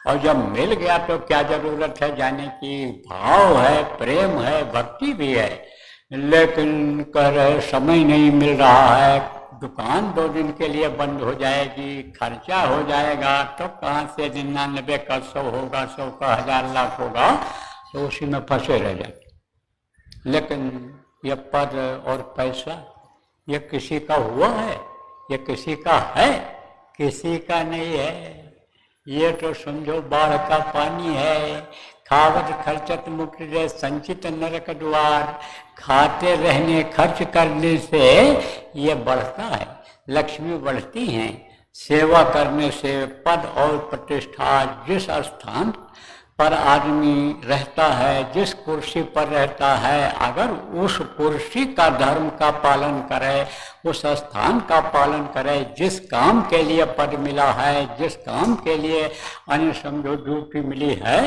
और जब मिल गया तो क्या जरूरत है जाने की, भाव है, प्रेम है, भक्ति भी है, लेकिन कह रहे समय नहीं मिल रहा है, दुकान 2 दिन के लिए बंद हो जाएगी, खर्चा हो जाएगा, तो कहाँ से 99 का 100 होगा, 100 का 1000 लाख होगा, तो उसी में फंसे रह जाते। लेकिन ये पद और पैसा ये किसी का हुआ है? ये किसी का है? किसी का नहीं है। ये तो समझो बाढ़ का पानी है, खावत खर्चत मुक्त रे संचित नरक द्वार। खाते रहने खर्च करने से ये बढ़ता है, लक्ष्मी बढ़ती हैं। सेवा करने से पद और प्रतिष्ठा, जिस स्थान पर आदमी रहता है, जिस कुर्सी पर रहता है, अगर उस कुर्सी का धर्म का पालन करे, उस स्थान का पालन करे, जिस काम के लिए पद मिला है, जिस काम के लिए अन्य समझो ड्यूटी मिली है,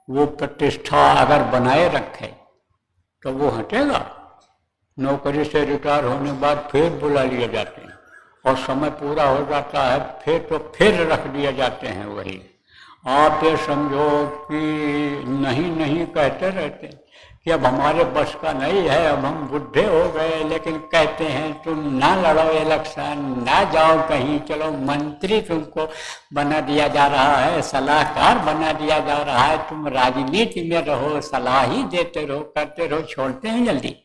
वो प्रतिष्ठा अगर बनाए रखे तो वो हटेगा। नौकरी से रिटायर होने के बाद फिर बुला लिए जाते हैं, और समय पूरा हो जाता है फिर रख दिए जाते हैं वही। आप ये समझो कि नहीं नहीं कहते रहते कि अब हमारे बस का नहीं है, अब हम बुढ़े हो गए, लेकिन कहते हैं तुम ना लड़ो इलेक्शन, ना जाओ कहीं, चलो मंत्री तुमको बना दिया जा रहा है, सलाहकार बना दिया जा रहा है, तुम राजनीति में रहो, सलाह ही देते रहो, करते रहो। छोड़ते हैं जल्दी?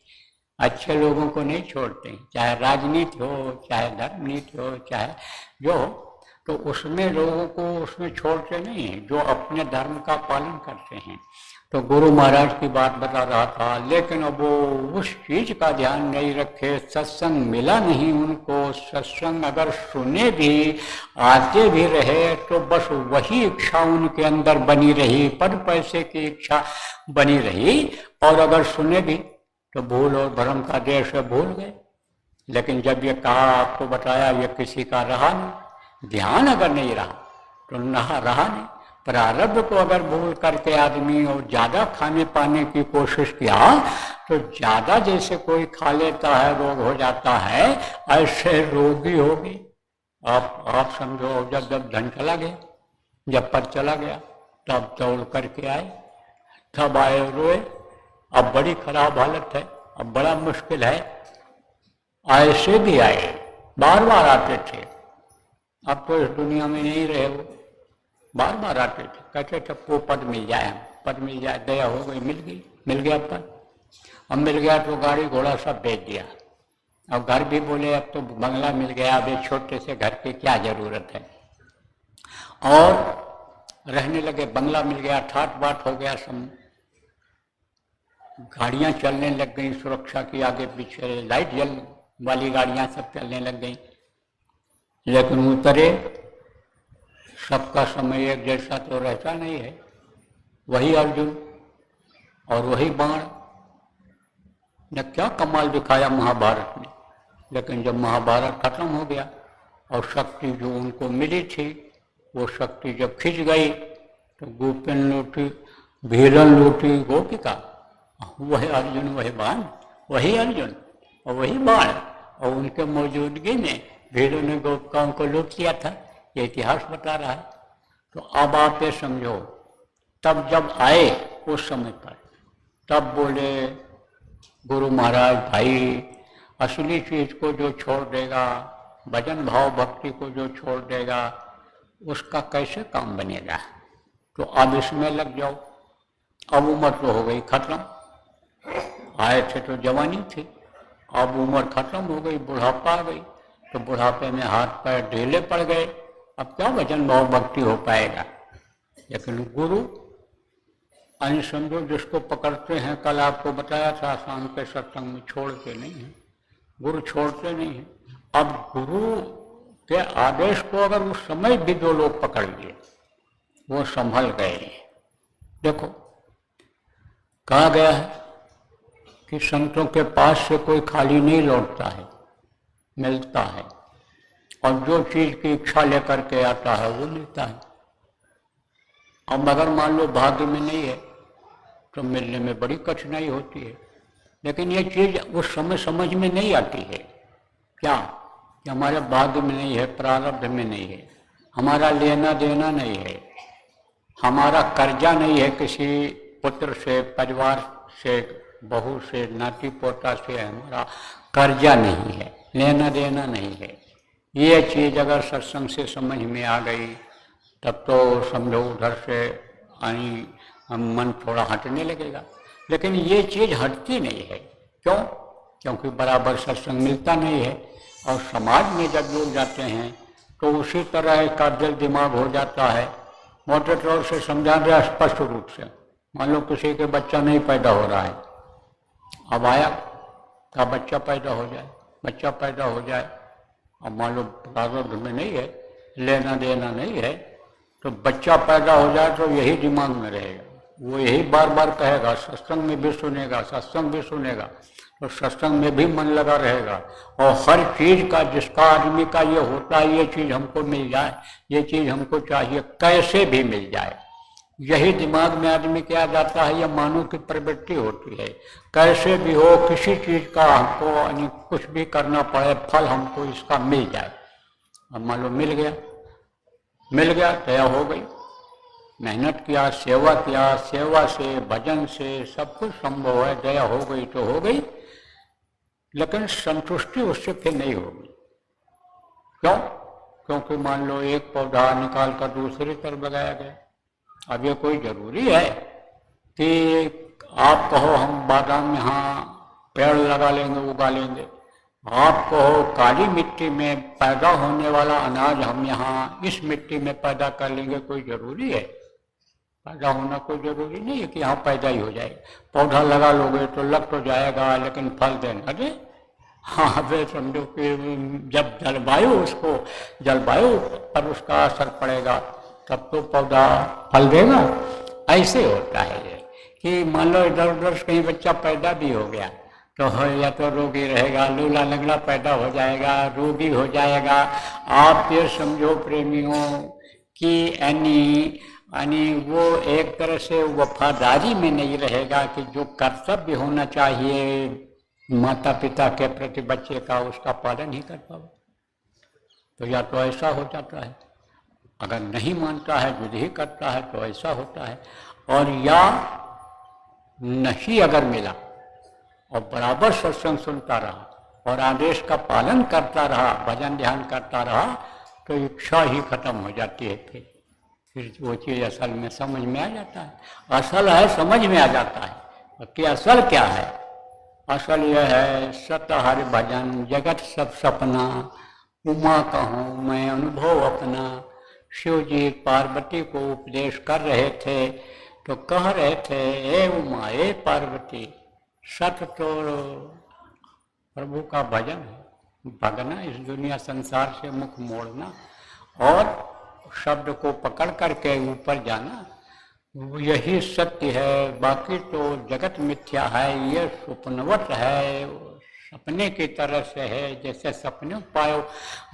अच्छे लोगों को नहीं छोड़ते, चाहे राजनीति हो, चाहे धर्म नीति हो, चाहे जो हो, तो उसमें लोगों को उसमें छोड़ते नहीं हैं जो अपने धर्म का पालन करते हैं। तो गुरु महाराज की बात बता रहा था, लेकिन अब वो उस चीज का ध्यान नहीं रखे, सत्संग मिला नहीं उनको। सत्संग अगर सुने भी, आते भी रहे, तो बस वही इच्छा उनके अंदर बनी रही, पद पैसे की इच्छा बनी रही। और अगर सुने भी तो भूल और भ्रम का देश है, भूल गए। लेकिन जब ये कहा, आपको बताया, ये किसी का रहा नहीं, ध्यान अगर नहीं रहा तो रहा नहीं। प्रारब्ध को अगर भूल करके आदमी और ज्यादा खाने पाने की कोशिश किया तो ज्यादा जैसे कोई खा लेता है, रोग हो जाता है, ऐसे रोगी होगी। आप समझो, जब धन चला गया, जब पद चला गया, तब दौड़ करके आए, तब आए रोए। अब बड़ी खराब हालत है, अब बड़ा मुश्किल है। ऐसे भी आए, बार बार आते थे। अब तो इस दुनिया में नहीं रहे, वो बार बार आते थे, कहते थे वो पद मिल जाए, हम पद मिल जाए, दया हो गई, मिल गया पद। अब मिल गया तो गाड़ी घोड़ा सब बेच दिया। अब घर भी बोले अब तो बंगला मिल गया, अब एक छोटे से घर की क्या जरूरत है। और रहने लगे, बंगला मिल गया, ठाट बाट हो गया, सब गाड़ियां चलने लग गई सुरक्षा की, आगे पीछे लाइट जल वाली गाड़ियां सब चलने लग गई। लेकिन उतरे, सबका समय एक जैसा तो रहता नहीं है। वही अर्जुन और वही बाण ने क्या कमाल दिखाया महाभारत में। लेकिन जब महाभारत खत्म हो गया और शक्ति जो उनको मिली थी वो शक्ति जब खिंच गई तो गोपिन लूटी, भीलन लूटी गोपिका, वही अर्जुन वही बाण, वही अर्जुन और वही बाण, और उनके मौजूदगी में भीलों ने गोपिकाओं को लूट लिया था। ये इतिहास बता रहा है। तो अब आप ये समझो, तब जब आए उस समय पर, तब बोले गुरु महाराज भाई असली चीज को जो छोड़ देगा, भजन भाव भक्ति को जो छोड़ देगा, उसका कैसे काम बनेगा। तो अब इसमें लग जाओ। अब उम्र तो हो गई खत्म, आए थे तो जवानी थी, अब उम्र खत्म हो गई, बुढ़ापा आ गई, तो बुढ़ापे में हाथ पैर ढीले पड़ गए, अब क्या भजन भाव भक्ति हो पाएगा। लेकिन गुरु अन्य समझो जिसको पकड़ते हैं, कल आपको बताया था शाम के सत्संग में, छोड़ते नहीं हैं, गुरु छोड़ते नहीं हैं। अब गुरु के आदेश को अगर उस समय भी दो लोग पकड़ लिए, वो संभल गए। देखो कहा गया है कि संतों के पास से कोई खाली नहीं लौटता है, मिलता है, और जो चीज की इच्छा लेकर के आता है वो मिलता है। अब अगर मान लो भाग्य में नहीं है तो मिलने में बड़ी कठिनाई होती है। लेकिन ये चीज उस समय समझ में नहीं आती है, क्या कि हमारे भाग्य में नहीं है, प्रारब्ध में नहीं है, हमारा लेना देना नहीं है, हमारा कर्जा नहीं है किसी पुत्र से, परिवार से, बहू से, नाती पोता से, हमारा कर्जा नहीं है, लेना देना नहीं है। ये चीज अगर सत्संग से समझ में आ गई तब तो समझो उधर से मन थोड़ा हटने लगेगा। लेकिन ये चीज हटती नहीं है। क्यों? क्योंकि बराबर सत्संग मिलता नहीं है। और समाज में जब लोग जाते हैं तो उसी तरह का दिल दिमाग हो जाता है। मोटे तौर से समझा दिया स्पष्ट रूप से, मान लो किसी के बच्चा नहीं पैदा हो रहा है, अब आया का बच्चा पैदा हो जाए, बच्चा पैदा हो जाए, अब मान लो प्रारब्ध में नहीं है, लेना देना नहीं है, तो बच्चा पैदा हो जाए तो यही दिमाग में रहेगा, वो यही बार बार कहेगा, सत्संग में भी सुनेगा, सत्संग भी सुनेगा, तो सत्संग में भी मन लगा रहेगा। और हर चीज का जिसका आदमी का ये होता है, ये चीज हमको मिल जाए, ये चीज हमको चाहिए, कैसे भी मिल जाए, यही दिमाग में आदमी क्या जाता है, ये मानव की प्रवृत्ति होती है। कैसे भी हो, किसी चीज का हमको कुछ भी करना पड़े, फल हमको इसका मिल जाए। अब मान लो मिल गया, दया हो गई, मेहनत किया, सेवा किया, सेवा से, भजन से सब कुछ संभव है, दया हो गई तो हो गई, लेकिन संतुष्टि उससे फिर नहीं होगी। क्यों? क्योंकि मान लो एक पौधा निकाल कर दूसरी तरफ लगाया गया। अब ये कोई जरूरी है कि आप कहो हम बादाम यहाँ पेड़ लगा लेंगे, उगा लेंगे, आप कहो काली मिट्टी में पैदा होने वाला अनाज हम यहाँ इस मिट्टी में पैदा कर लेंगे, कोई जरूरी है? पैदा होना कोई जरूरी नहीं है कि यहाँ पैदा ही हो जाएगा। पौधा लगा लोगे तो लग तो जाएगा, लेकिन फल देना दे। हाँ, वे समझो कि जब जलवायु पर उसका असर पड़ेगा तब तो पौधा फल देगा। ऐसे होता है ये कि मान लो इधर उधर कहीं बच्चा पैदा भी हो गया तो या तो रोगी रहेगा, लूला लंगड़ा पैदा हो जाएगा, रोगी हो जाएगा। आप ये समझो प्रेमियों कि यानी वो एक तरह से वफादारी में नहीं रहेगा कि जो कर्तव्य होना चाहिए माता पिता के प्रति बच्चे का, उसका पालन ही कर पाओ। तो या तो ऐसा हो जाता है, अगर नहीं मानता है, विधि ही करता है तो ऐसा होता है। और या नहीं अगर मिला और बराबर सत्संग सुनता रहा और आदेश का पालन करता रहा, भजन ध्यान करता रहा, तो इच्छा ही खत्म हो जाती है। फिर वो चीज़ असल में समझ में आ जाता है। असल है समझ में आ जाता है कि असल क्या है। असल यह है सत हरि भजन जगत सब सपना, उमा कहूँ मैं अनुभव अपना। शिव जी पार्वती को उपदेश कर रहे थे तो कह रहे थे, ए उमा ए पार्वती, सत तो प्रभु का भजन है, भगना, इस दुनिया संसार से मुख मोड़ना और शब्द को पकड़ करके ऊपर जाना, यही सत्य है। बाकी तो जगत मिथ्या है, ये स्वप्नवत है, सपने की तरह से है। जैसे सपने पायो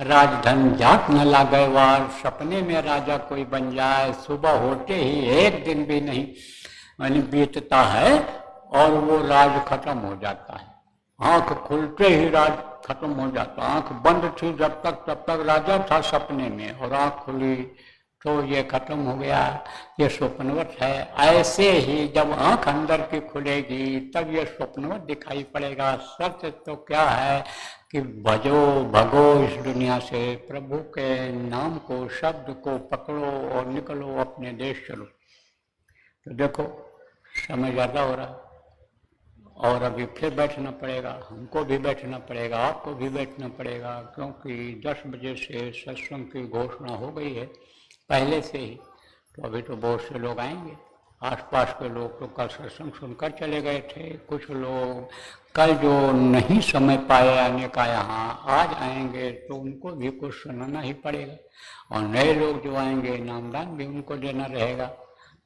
राजधन जात न लागे वार, सपने में राजा कोई बन जाए, सुबह होते ही एक दिन भी नहीं यानी बीतता है और वो राज खत्म हो जाता है। आंख खुलते ही राज खत्म हो जाता। आंख बंद थी जब तक तब तक राजा था सपने में, और आंख खुली तो ये खत्म हो गया, ये स्वप्नवत है। ऐसे ही जब आंख अंदर की खुलेगी तब ये स्वप्नवत दिखाई पड़ेगा। सत्य तो क्या है कि भजो भगो इस दुनिया से, प्रभु के नाम को, शब्द को पकड़ो और निकलो, अपने देश चलो। तो देखो समय ज़्यादा हो रहा और अभी फिर बैठना पड़ेगा, हमको भी बैठना पड़ेगा, आपको भी बैठना पड़ेगा, क्योंकि 10 बजे से सत्संग की घोषणा हो गई है पहले से ही। तो अभी तो बहुत से लोग आएंगे, आसपास के लोग तो कल सत्संग सुनकर चले गए थे। कुछ लोग कल जो नहीं समय पाए आने का यहाँ आज आएंगे, तो उनको भी कुछ सुनाना ही पड़ेगा। और नए लोग जो आएंगे नामदान भी उनको देना रहेगा।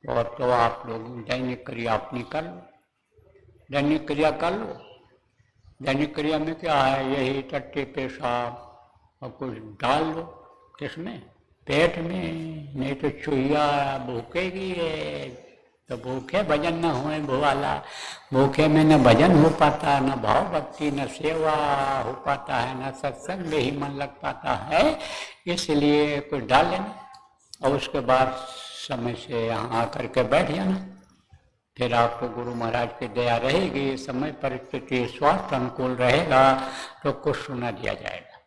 और तो आप लोग दैनिक क्रिया अपनी कर लो, दैनिक क्रिया कर लो। दैनिक क्रिया में क्या है, यही टट्टी पेशाब और कुछ डाल लो किसमें, पेट में, नहीं तो चूहिया भूखेगी है। तो भूखे भजन न होए भुआला, भूखे में न भजन हो पाता, न भाव भक्ति, न सेवा हो पाता है, न सत्संग में ही मन लग पाता है। इसलिए कुछ डाल लेना और उसके बाद समय से यहाँ आकर के बैठ जाना। फिर आपको गुरु महाराज की दया रहेगी, समय परिस्थिति स्वास्थ्य अनुकूल रहेगा तो कुछ सुना दिया जाएगा।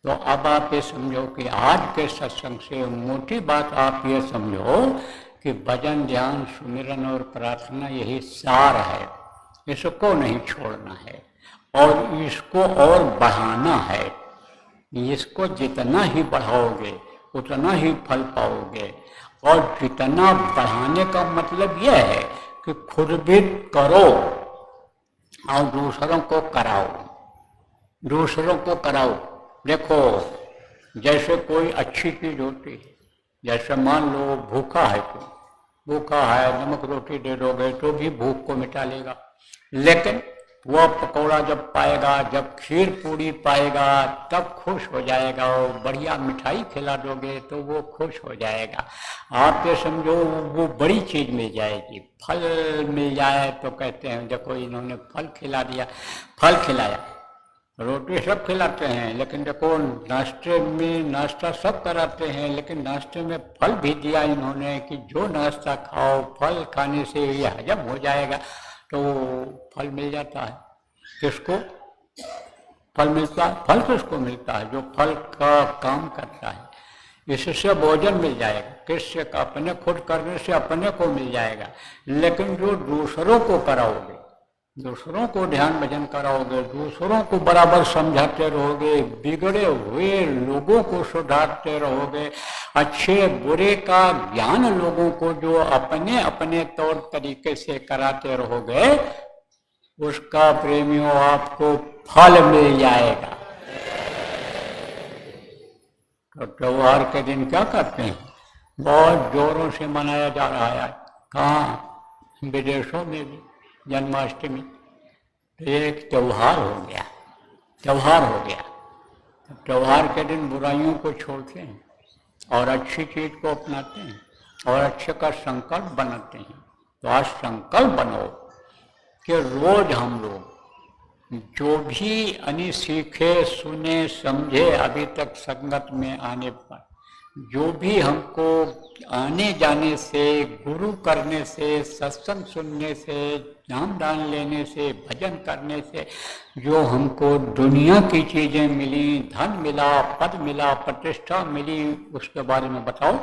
तो अब आप ये समझो कि आज के सत्संग से मोटी बात आप ये समझो कि भजन, ध्यान, सुमिरन और प्रार्थना यही सार है। इसको नहीं छोड़ना है और इसको और बढ़ाना है। इसको जितना ही बढ़ाओगे उतना ही फल पाओगे। और जितना बढ़ाने का मतलब यह है कि खुद भी करो और दूसरों को कराओ, दूसरों को कराओ। देखो जैसे कोई अच्छी चीज होती है, जैसे मान लो भूखा है, तो भूखा है, नमक रोटी दे दोगे तो भी भूख को मिटा लेगा। लेकिन वह पकौड़ा जब पाएगा, जब खीर पूरी पाएगा तब खुश हो जाएगा। और बढ़िया मिठाई खिला दोगे तो वो खुश हो जाएगा। आप ये समझो वो बड़ी चीज मिल जाएगी। फल मिल जाए तो कहते हैं देखो इन्होंने फल खिला दिया, फल खिलाया। रोटी सब खिलाते हैं लेकिन देखो नाश्ते में नाश्ता सब कराते हैं, लेकिन नाश्ते में फल भी दिया इन्होंने कि जो नाश्ता खाओ फल खाने से ये हजम हो जाएगा। तो फल मिल जाता है। किसको फल मिलता है? फल किसको मिलता है? जो फल का काम करता है। इससे भोजन मिल जाएगा। किससे? अपने खुद करने से अपने को मिल जाएगा। लेकिन जो दूसरों को कराओगे, दूसरों को ध्यान भजन कराओगे, दूसरों को बराबर समझाते रहोगे, बिगड़े हुए लोगों को सुधारते रहोगे, अच्छे बुरे का ज्ञान लोगों को जो अपने अपने तौर तरीके से कराते रहोगे, उसका प्रेमियों आपको फल मिल जाएगा। तो त्योहार के दिन क्या करते हैं? बहुत जोरों से मनाया जा रहा है। कहाँ? विदेशों में भी जन्माष्टमी। तो एक त्योहार हो गया, त्योहार हो गया। त्योहार के दिन बुराइयों को छोड़ते हैं और अच्छी चीज को अपनाते हैं और अच्छे का संकल्प बनाते हैं। तो आज संकल्प बनाओ कि रोज हम लोग जो भी अनि सीखे, सुने, समझे अभी तक संगत में आने पर, जो भी हमको आने जाने से, गुरु करने से, सत्संग सुनने से, नाम दान लेने से, भजन करने से जो हमको दुनिया की चीजें मिली, धन मिला, पद मिला, प्रतिष्ठा मिली, उसके बारे में बताओ।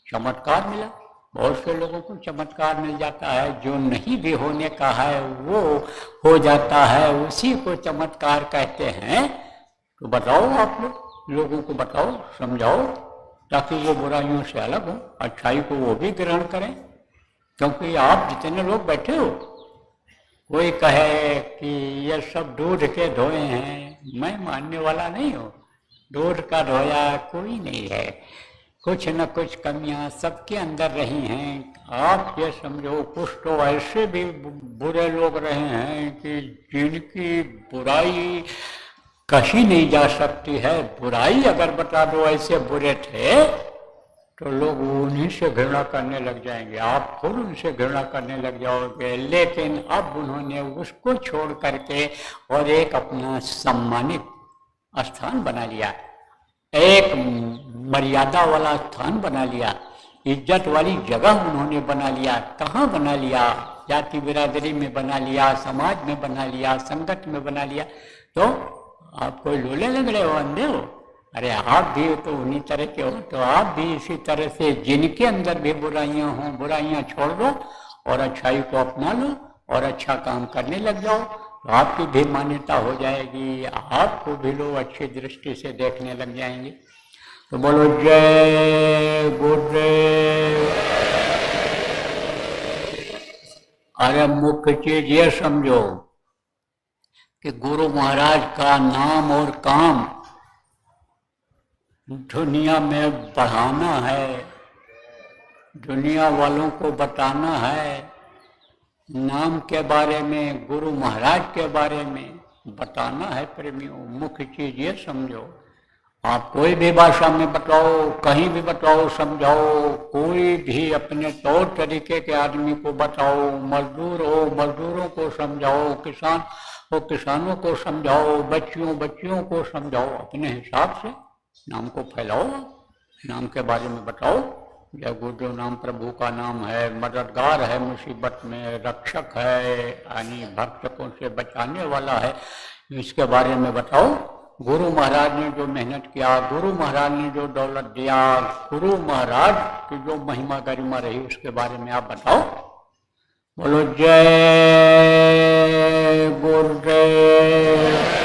चमत्कार मिला। बहुत से लोगों को चमत्कार मिल जाता है। जो नहीं भी होने का है वो हो जाता है, उसी को चमत्कार कहते हैं। तो बताओ, आप लोगों को बताओ, समझाओ, ताकि वो बुराइयों से अलग हो, अच्छाई को वो भी ग्रहण करें। क्योंकि आप जितने लोग बैठे हो कोई कहे कि ये सब दूध के धोए हैं, मैं मानने वाला नहीं हूँ। दूध का धोया कोई नहीं है, कुछ न कुछ कमियां सबके अंदर रही हैं। आप ये समझो, कुछ तो ऐसे भी बुरे लोग रहे हैं कि जिनकी बुराई कही नहीं जा सकती है। बुराई अगर बता दो ऐसे बुरे थे तो लोग उन्हीं से घृणा करने लग जाएंगे, आप खुद उनसे घृणा करने लग जाओगे। लेकिन अब उन्होंने उसको छोड़ करके और एक अपना सम्मानित स्थान बना लिया, एक मर्यादा वाला स्थान बना लिया, इज्जत वाली जगह उन्होंने बना लिया। कहाँ बना लिया? जाति बिरादरी में बना लिया, समाज में बना लिया, संगत में बना लिया। तो आप कोई लोले लगड़े हो, अंधे हो? अरे आप भी तो उन्हीं तरह के हो, तो आप भी इसी तरह से जिनके अंदर भी बुराइयां हों, बुराइयां छोड़ दो और अच्छाई को अपना लो और अच्छा काम करने लग जाओ, तो आपकी भी मान्यता हो जाएगी, आपको भी लोग अच्छी दृष्टि से देखने लग जाएंगे। तो बोलो जय गुरुदेव। अरे मुख्य चीज ये समझो कि गुरु महाराज का नाम और काम दुनिया में बढ़ाना है, दुनिया वालों को बताना है, नाम के बारे में, गुरु महाराज के बारे में बताना है प्रेमियों। मुख्य चीज ये समझो, आप कोई भी भाषा में बताओ, कहीं भी बताओ, समझाओ, कोई भी अपने तौर तरीके के आदमी को बताओ, मजदूर हो मजदूरों को समझाओ, किसान हो किसानों को समझाओ, बच्चियों बच्चियों को समझाओ, अपने हिसाब से नाम को फैलाओ, नाम के बारे में बताओ। जय गुरुदेव नाम प्रभु का नाम है, मददगार है, मुसीबत में रक्षक है, यानी भक्तों से बचाने वाला है, इसके बारे में बताओ। गुरु महाराज ने जो मेहनत किया, गुरु महाराज ने जो दौलत दिया, गुरु महाराज की जो महिमा गरिमा रही, उसके बारे में आप बताओ। बोलो जय गुरुदेव।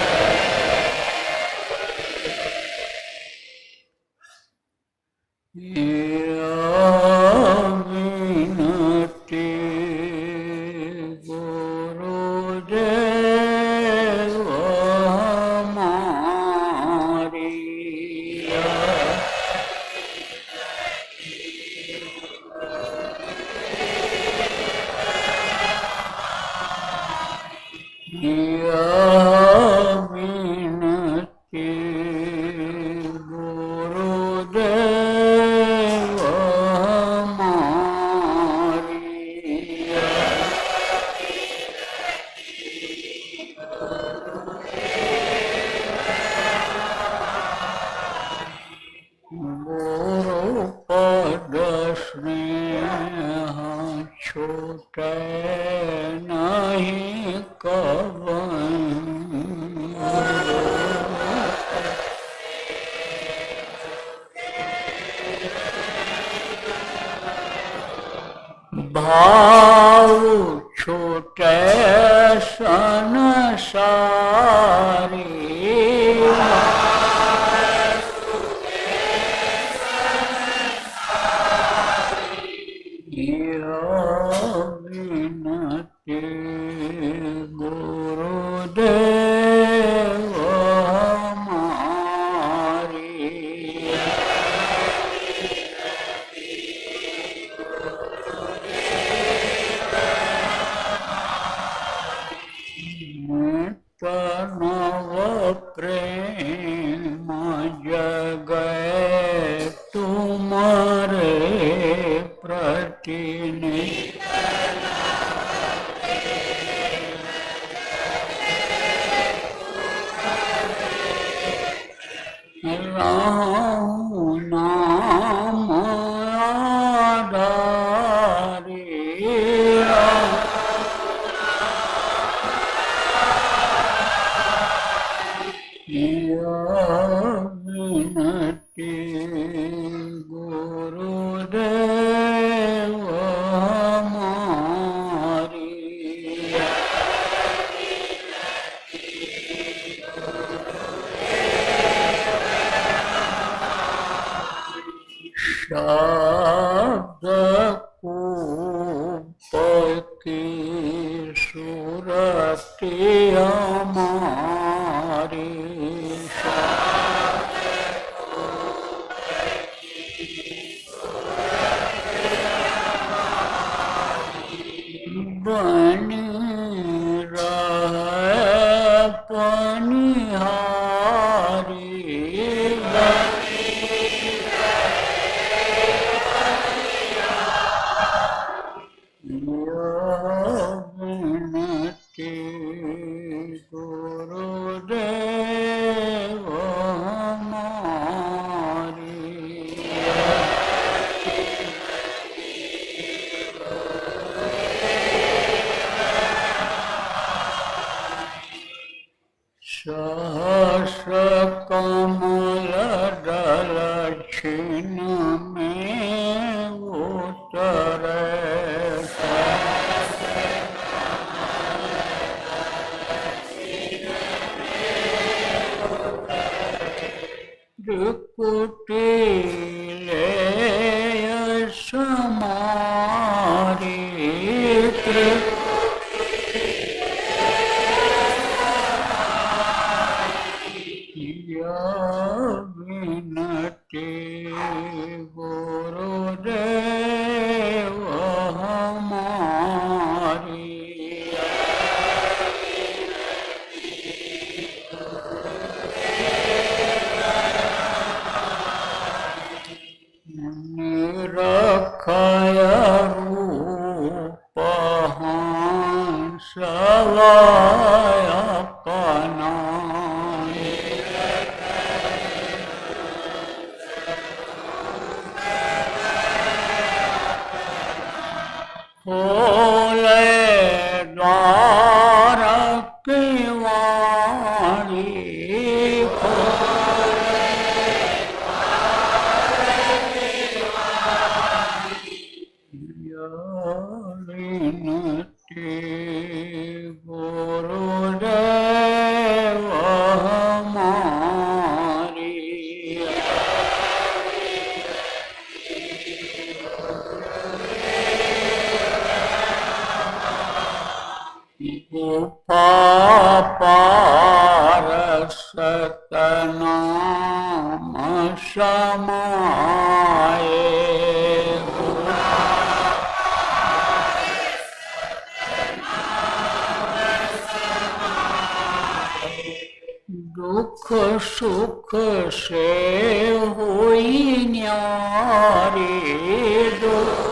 भाव छूटे संसारी, विनती गुरुदेव हमारी। नव प्रेम जगै तुम्हारे प्रति नाम आधारी। विनती गुरुदेव हमारी। शब्द को पकी हमारी बन रहे पनिहारी विनती गुरुदेव हमारी सहस्र कमल दल छिन में उतरे कुटिले समारी विनती गुरुदेव हमारी निरखय रूप हंसवाय अपना खोले द्वार की वाणी विनती गुरुदेव हमारी गुफा पार सतनाम समाए दुख सुख से हुई न्यारी दुख